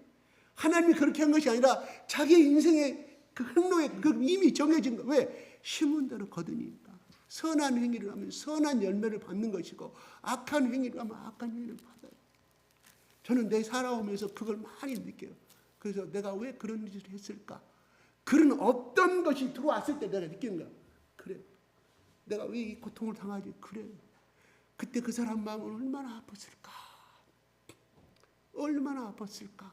하나님이 그렇게 한 것이 아니라 자기 인생의 그 행로에 그 이미 정해진 거. 왜? 심은 대로 거두니까. 선한 행위를 하면 선한 열매를 받는 것이고 악한 행위를 하면 악한 행위를 받아요. 저는 내 살아오면서 그걸 많이 느껴요. 그래서 내가 왜 그런 일을 했을까? 그런 어떤 것이 들어왔을 때 내가 느끼는 거야. 그래. 내가 왜 이 고통을 당하지? 그래. 그때 그 사람 마음은 얼마나 아팠을까? 얼마나 아팠을까?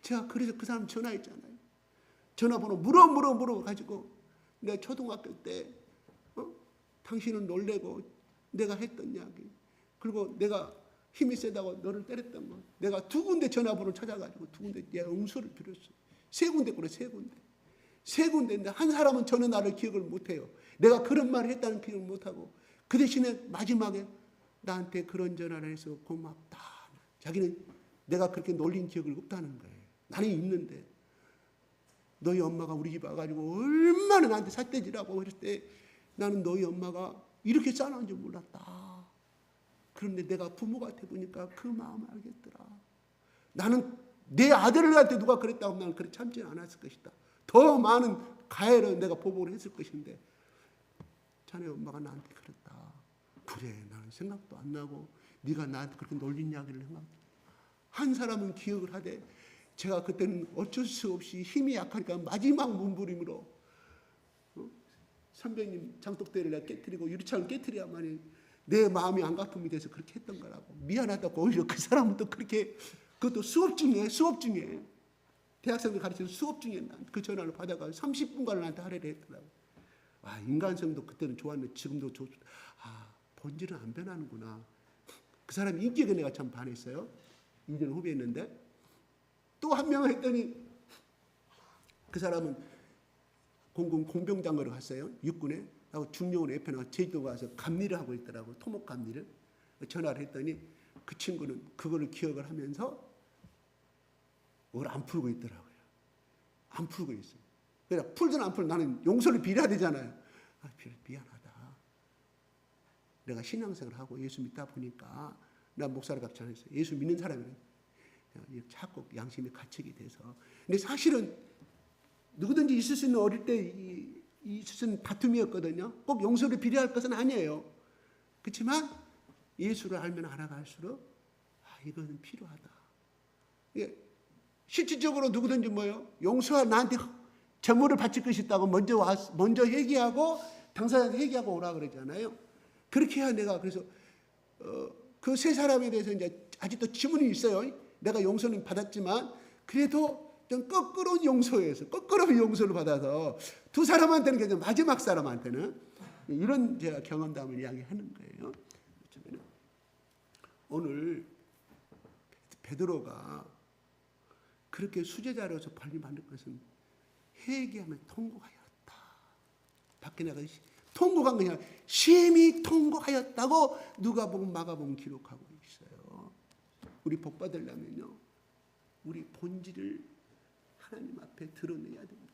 제가 그래서 그 사람 전화했잖아요. 전화번호 물어 가지고 내가 초등학교 때 당신은 놀래고 내가 했던 이야기 그리고 내가 힘이 세다고 너를 때렸던 거 내가 2군데 전화번호를 찾아가지고 2군데 내가 응수를 드렸어요. 3군데 그래 3군데. 3군데인데 한 사람은 전혀 나를 기억을 못해요. 내가 그런 말을 했다는 기억을 못하고 그 대신에 마지막에 나한테 그런 전화를 해서 고맙다. 자기는 내가 그렇게 놀린 기억을 없다는 거예요. 나는 있는데 너희 엄마가 우리 집 와가지고 얼마나 나한테 삿대질하고 그랬을 때 나는 너희 엄마가 이렇게 싸나운 줄 몰랐다. 그런데 내가 부모가 돼보니까 그 마음을 알겠더라. 나는 내 아들한테 누가 그랬다고 하면 나는 그렇게 참지 않았을 것이다. 더 많은 가해를 내가 보복을 했을 것인데 자네 엄마가 나한테 그랬다. 그래, 나는 생각도 안 나고 네가 나한테 그렇게 놀린 이야기를 한 사람은 기억을 하되 제가 그때는 어쩔 수 없이 힘이 약하니까 마지막 몸부림으로 선배님 장독대를 내가 깨뜨리고 유리창을 깨뜨려야만이 내 마음이 안가품이 돼서 그렇게 했던 거라고. 미안하다고. 오히려 그 사람은 또 그렇게, 그것도 수업 중에 대학생들 가르치는 수업 중에 그 전화를 받아가 30분간 나한테 하래를 했더라고. 아, 인간성도 그때는 좋았는데 지금도 본질은 안 변하는구나. 그 사람이 인격에 내가 참 반했어요. 2년 후배였는데 또 한 명을 했더니 그 사람은 공병장거로 갔어요. 육군에. 하고 중령으로 옆에 나가 제주도 가서 감리를 하고 있더라고. 토목 감리를. 전화를 했더니 그 친구는 그거를 기억을 하면서 그걸 안 풀고 있더라고요. 안 풀고 있어요. 그러니까 풀든 안 풀든 나는 용서를 빌어야 되잖아요. 미안하다. 내가 신앙생활을 하고 예수 믿다 보니까 나 목사를 같이 안 했어요. 예수 믿는 사람이면 자꾸 양심이 가책이 돼서. 근데 사실은 누구든지 있을 수 있는 어릴 때 있을 수 있는 다툼이었거든요. 꼭 용서를 빌어야 할 것은 아니에요. 그렇지만 예수를 알면 알아갈수록 이거는 필요하다. 실질적으로 누구든지 용서와 나한테 재물을 바칠 것이 있다고 먼저 회개하고 당사자한테 회개하고 오라 그러잖아요. 그렇게 해야 내가 그래서 그 세 사람에 대해서 이제 아직도 지문이 있어요. 내가 용서는 받았지만 그래도 좀 거꾸로 용서를 받아서 두 사람한테는 그냥 마지막 사람한테는 이런 제가 경험담을 이야기하는 거예요. 오늘 베드로가 그렇게 수제자로서 벌림 받는 것은 회개하며 통곡하였다. 밖에 나가 통곡한 게 아니라 심히 통곡하였다고 누가복음 마가복음 기록하고 있어요. 우리 복 받으려면요, 우리 본질을 하나님 앞에 드러내야 됩니다.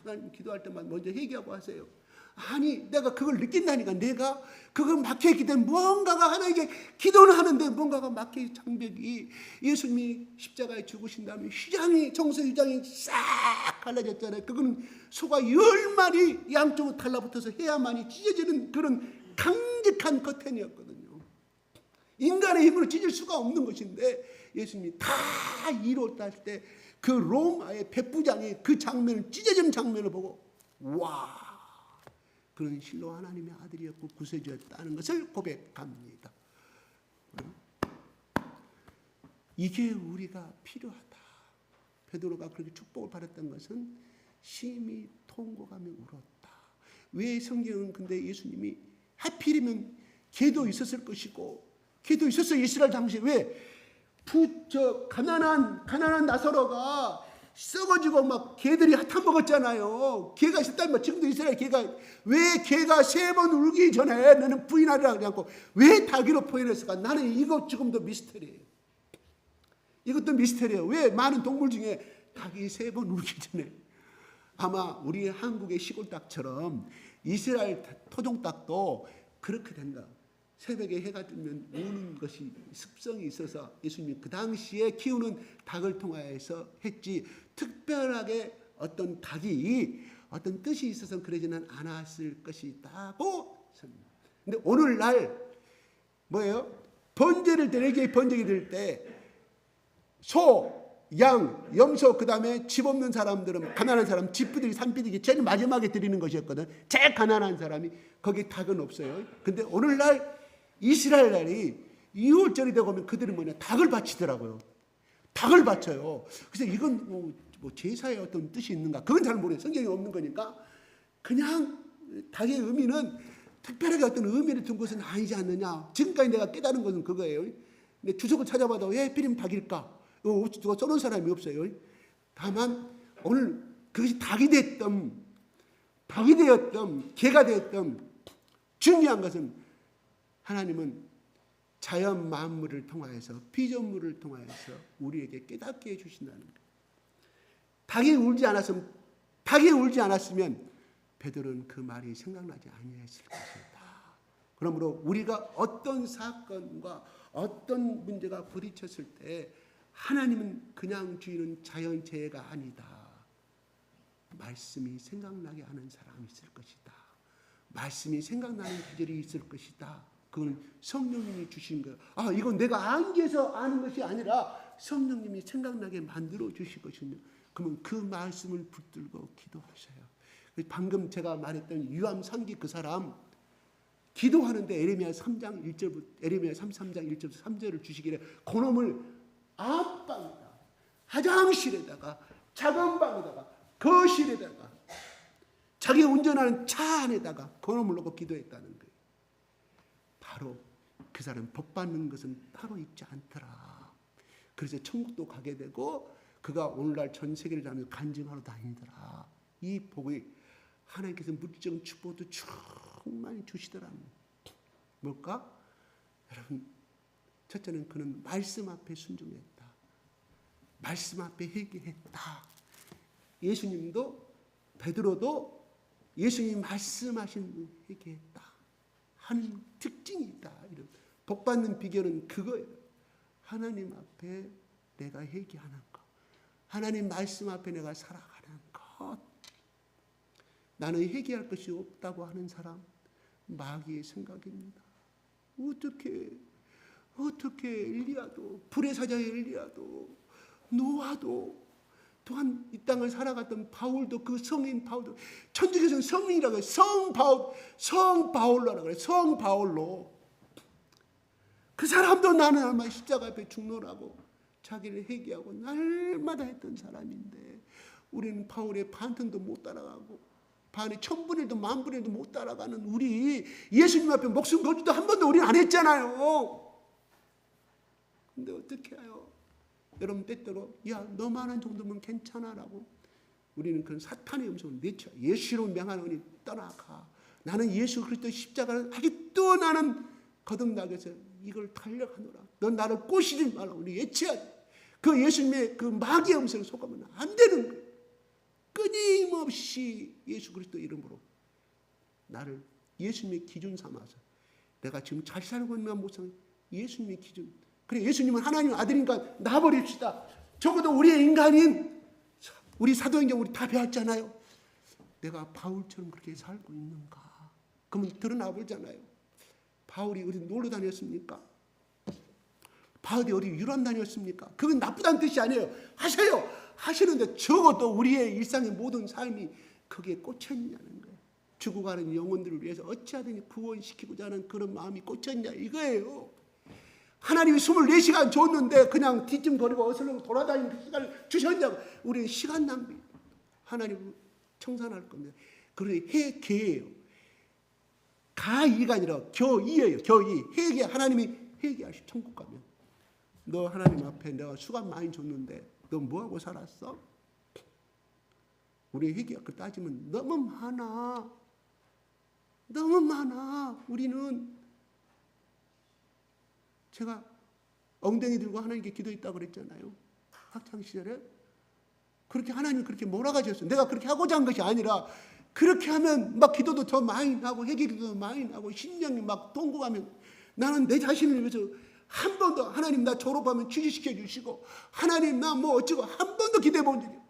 하나님 기도할 때만 먼저 회개하고 하세요. 아니, 내가 그걸 느낀다니까. 내가 그걸 막혀있기 때문에 무언가가 하나님께 기도는 하는데 뭔가가 막혀있는 장벽이, 예수님이 십자가에 죽으신 다음에 정서휘장이 싹 갈라졌잖아요. 그거는 소가 10마리 양쪽으로 달라붙어서 해야만이 찢어지는 그런 강직한 커튼이었거든요. 인간의 힘으로 찢을 수가 없는 것인데 예수님이 다 이뤘다 할 때 그 로마의 백부장이 그 장면을, 찢어지는 장면을 보고 와, 그는 실로 하나님의 아들이었고 구세주였다는 것을 고백합니다. 이게 우리가 필요하다. 베드로가 그렇게 축복을 받았던 것은 심히 통곡하며 울었다. 왜 성경은 근데 예수님이 하필이면 개도 있었을 것이고, 개도 있었어요. 이스라엘 당시에. 왜? 가난한 나사로가 썩어지고 막 개들이 핫한 먹었잖아요. 개가 있었다면 지금도 이스라엘 개가, 왜 개가 3번 울기 전에 너는 부인하리라 하지 않고 왜 닭으로 표현했을까? 나는 이거 지금도 미스터리예요. 이것도 미스터리예요. 왜 많은 동물 중에 닭이 3번 울기 전에, 아마 우리 한국의 시골 닭처럼 이스라엘 토종닭도 그렇게 된다. 새벽에 해가 뜨면 우는 것이 습성이 있어서 예수님이 그 당시에 키우는 닭을 통하여서 했지, 특별하게 어떤 닭이 어떤 뜻이 있어서 그러지는 않았을 것이다고 생각합니다. 근데 오늘날 뭐예요? 번제를 드리게 번제기 드릴 때 소, 양, 염소, 그 다음에 집 없는 사람들은, 가난한 사람, 집비둘기, 산비둘기 제일 마지막에 드리는 것이었거든. 제일 가난한 사람이. 거기 닭은 없어요. 근데 오늘날 이스라엘날이 2월절이 되고 오면 그들은 닭을 바치더라고요. 닭을 바쳐요. 그래서 이건 뭐 제사에 어떤 뜻이 있는가? 그건 잘 모르겠어요. 성경에 없는 거니까. 그냥 닭의 의미는 특별하게 어떤 의미를 둔 것은 아니지 않느냐. 지금까지 내가 깨달은 것은 그거예요. 근데 주석을 찾아봐도 왜 하필이면 닭일까? 누가 써놓은 사람이 없어요. 다만 오늘 그것이 닭이 되었던 개가 되었던, 중요한 것은 하나님은 자연 만물을 통하여서, 피조물을 통하여서 우리에게 깨닫게 해주신다는 거예요. 닭이 울지 않았으면 베드로는 그 말이 생각나지 아니했을 것이다. 그러므로 우리가 어떤 사건과 어떤 문제가 부딪혔을 때 하나님은 그냥 주인은 자연재해가 아니다. 말씀이 생각나게 하는 사람이 있을 것이다. 말씀이 생각나는 계절이 있을 것이다. 그건 성령님이 주신 거예요. 이건 내가 안개에서 아는 것이 아니라 성령님이 생각나게 만들어 주실 것이며, 그러면 그 말씀을 붙들고 기도하셔요. 방금 제가 말했던 유암상기 그 사람, 기도하는데 에레미야 3장 1절부터 에레미야 33장 1절부터 3절을 주시기를 그놈을 안방에다가, 화장실에다가, 작은 방에다가, 거실에다가, 자기 운전하는 차 안에다가 그놈을 놓고 기도했다는 거예요. 바로 그 사람 복 받는 것은 따로 있지 않더라. 그래서 천국도 가게 되고 그가 오늘날 전 세계를 다니면서 간증하러 다니더라. 이 복이 하나님께서 물질적인 축복도 충만히 주시더라는. 뭘까? 여러분, 첫째는 그는 말씀 앞에 순종했다. 말씀 앞에 회개했다. 예수님도 베드로도 예수님이 말씀하신 회개했다 하는 특징이 있다. 이런 복 받는 비결은 그거예요. 하나님 앞에 내가 회개하는 것, 하나님 말씀 앞에 내가 살아가는 것. 나는 회개할 것이 없다고 하는 사람, 마귀의 생각입니다. 어떻게 엘리야도, 불의 사자의 엘리야도, 노아도, 또한 이 땅을 살아갔던 바울도, 그 성인 바울도, 천주교에서는 성인이라고 해요. 성바울로라고 그래요. 성바울로. 그 사람도 나는 아마 십자가 앞에 죽노라고 자기를 회개하고 날마다 했던 사람인데, 우리는 바울의 반턴도 못 따라가고 반의 1000분의 1도 10,000분의 1도 못 따라가는 우리, 예수님 앞에 목숨 걸지도 한 번도 우리는 안 했잖아요. 근데 어떻게 해요? 여러분 때때로 너만한 정도면 괜찮아라고 우리는 그런 사탄의 음성을 내쳐. 예수로 명하노니 떠나가. 나는 예수 그리스도 십자가를 하기도 나는 거듭나게 해서 이걸 달려가노라. 넌 나를 꼬시지 말라. 우리 예치야. 그 예수님의 그 마귀의 음성을 속으면 안 되는 거예요. 끊임없이 예수 그리스도 이름으로 나를 예수님의 기준 삼아서, 내가 지금 잘 살고 있는 모습은 예수님의 기준. 그래, 예수님은 하나님 아들이니까 놔버립시다. 적어도 우리의 인간인, 우리 사도행전 우리 다 배웠잖아요. 내가 바울처럼 그렇게 살고 있는가? 그러면 드러나 보잖아요. 바울이 어디 놀러 다녔습니까? 바울이 어디 유람 다녔습니까? 그건 나쁘다는 뜻이 아니에요. 하시는데 적어도 우리의 일상의 모든 삶이 거기에 꽂혀있냐는 거예요. 죽어가는 영혼들을 위해서 어찌하든지 구원시키고자 하는 그런 마음이 꽂혀있냐 이거예요. 하나님이 24시간 줬는데 그냥 뒷짐거리고 어슬렁 돌아다니는 그 시간을 주셨냐고. 우리는 시간 낭비. 하나님 청산할 겁니다. 그러니 회개예요. 가이가 아니라 교이예요. 교이. 회개. 하나님이 회개하시. 천국 가면 너 하나님 앞에 내가 수갑 많이 줬는데 너 뭐하고 살았어? 우리 회개가 그 따지면 너무 많아. 우리는, 제가 엉덩이 들고 하나님께 기도했다고 그랬잖아요. 학창시절에. 그렇게 하나님 그렇게 몰아가셨어요. 내가 그렇게 하고자 한 것이 아니라, 그렇게 하면 막 기도도 더 많이 하고 회개도 많이 하고 심령이 막 동고하면, 나는 내 자신을 위해서 한 번도 하나님 나 졸업하면 취직시켜 주시고, 하나님 나 뭐 어쩌고 한 번도 기대해 본 적이 없어요.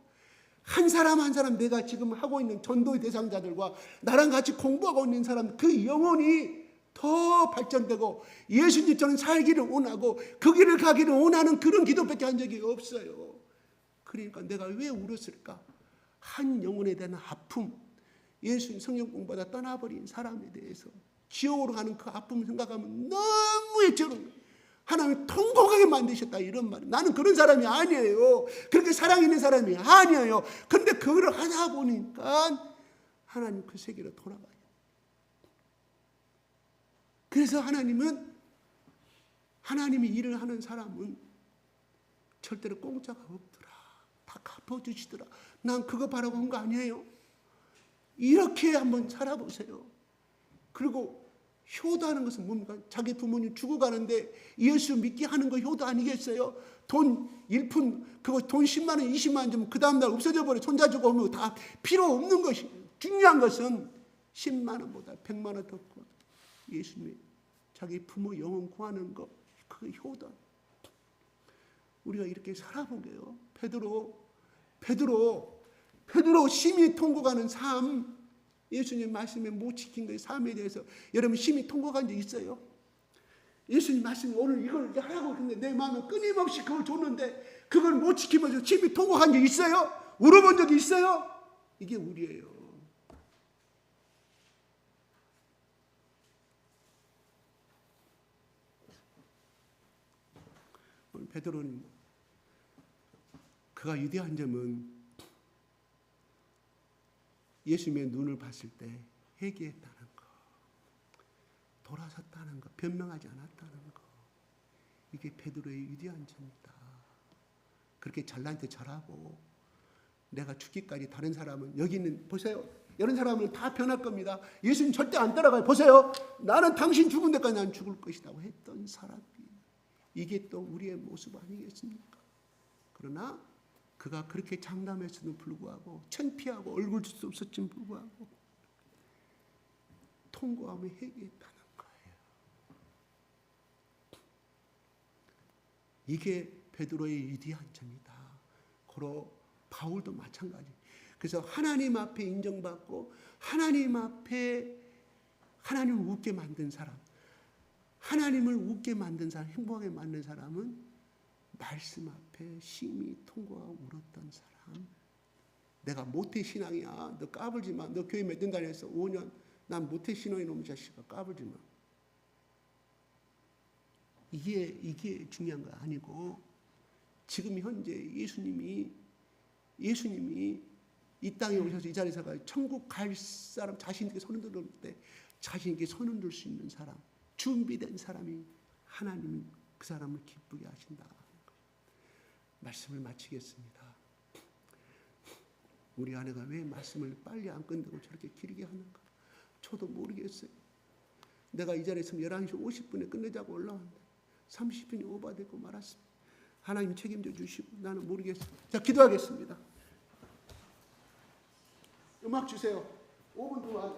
한 사람 한 사람, 내가 지금 하고 있는 전도의 대상자들과 나랑 같이 공부하고 있는 사람, 그 영혼이 더 발전되고 예수님처럼 살기를 원하고 그 길을 가기를 원하는 그런 기도밖에 한 적이 없어요. 그러니까 내가 왜 울었을까? 한 영혼에 대한 아픔, 예수님 성경 공부하다 떠나버린 사람에 대해서 지옥으로 가는 그 아픔을 생각하면 너무 애처로워요. 하나님이 통곡하게 만드셨다 이런 말. 나는 그런 사람이 아니에요. 그렇게 사랑 있는 사람이 아니에요. 그런데 그걸 하다 보니까 하나님 그 세계로 돌아가요. 그래서 하나님이 일을 하는 사람은 절대로 공짜가 없더라. 다 갚아주시더라. 난 그거 바라고 한 거 아니에요. 이렇게 한번 살아보세요. 그리고 효도하는 것은 뭡니까? 자기 부모님 죽어가는데 예수 믿게 하는 거 효도 아니겠어요? 돈 1푼, 그거 돈 10만 원, 20만 원 주면 그 다음날 없어져 버려. 손자 주고 오면 다 필요 없는 것이, 중요한 것은 10만 원보다 100만 원 더 커. 예수님이 자기 부모 영혼 구하는 거, 그거 효도. 우리가 이렇게 살아보게요. 베드로 심히 통곡하는 삶, 예수님 말씀에 못 지킨 그 삶에 대해서 여러분 심히 통곡한 적 있어요? 예수님 말씀이 오늘 이걸 하라고 했는데 내 마음은 끊임없이 그걸 줬는데 그걸 못 지키면서 심히 통곡한 적 있어요? 울어본 적이 있어요? 이게 우리예요. 오늘 베드로는 그가 위대한 점은 예수님의 눈을 봤을 때 회개했다는 거, 돌아섰다는 거, 변명하지 않았다는 거. 이게 베드로의 위대한 점이다. 그렇게 잘난 체 잘하고 내가 죽기까지 다른 사람은, 여기는 보세요. 이런 사람은 다 변할 겁니다. 예수님 절대 안 따라가요. 보세요. 나는 당신 죽은 데까지 난 죽을 것이라고 했던 사람이, 이게 또 우리의 모습 아니겠습니까? 그러나 그가 그렇게 장담했음에도 불구하고, 창피하고 얼굴 줄 수 없었지만 불구하고 통고하며 회개했다는 거예요. 이게 베드로의 위대한 점이다. 고로 바울도 마찬가지. 그래서 하나님 앞에 인정받고 하나님 앞에 하나님을 웃게 만든 사람, 하나님을 웃게 만든 사람, 행복하게 만든 사람은 말씀 앞에 심히 통곡하고 울었던 사람. 내가 모태신앙이야, 너 까불지 마. 너 교회 몇 년 다녔어? 5년. 난 모태신앙이 놈 자식아, 까불지 마. 이게 중요한 거 아니고, 지금 현재 예수님이 이 땅에 오셔서 이 자리에서 천국 갈 사람, 자신에게 손을 들을 때 자신에게 손을 들 수 있는 사람, 준비된 사람이 하나님이 그 사람을 기쁘게 하신다. 말씀을 마치겠습니다. 우리 아내가 왜 말씀을 빨리 안 끝내고 저렇게 길게 하는가? 저도 모르겠어요. 내가 이 자리에 있으면 11시 50분에 끝내자고 올라왔는데 30분이 오버되고 말았습니다. 하나님 책임져 주시고 나는 모르겠어요. 자, 기도하겠습니다. 음악 주세요. 5분 동안.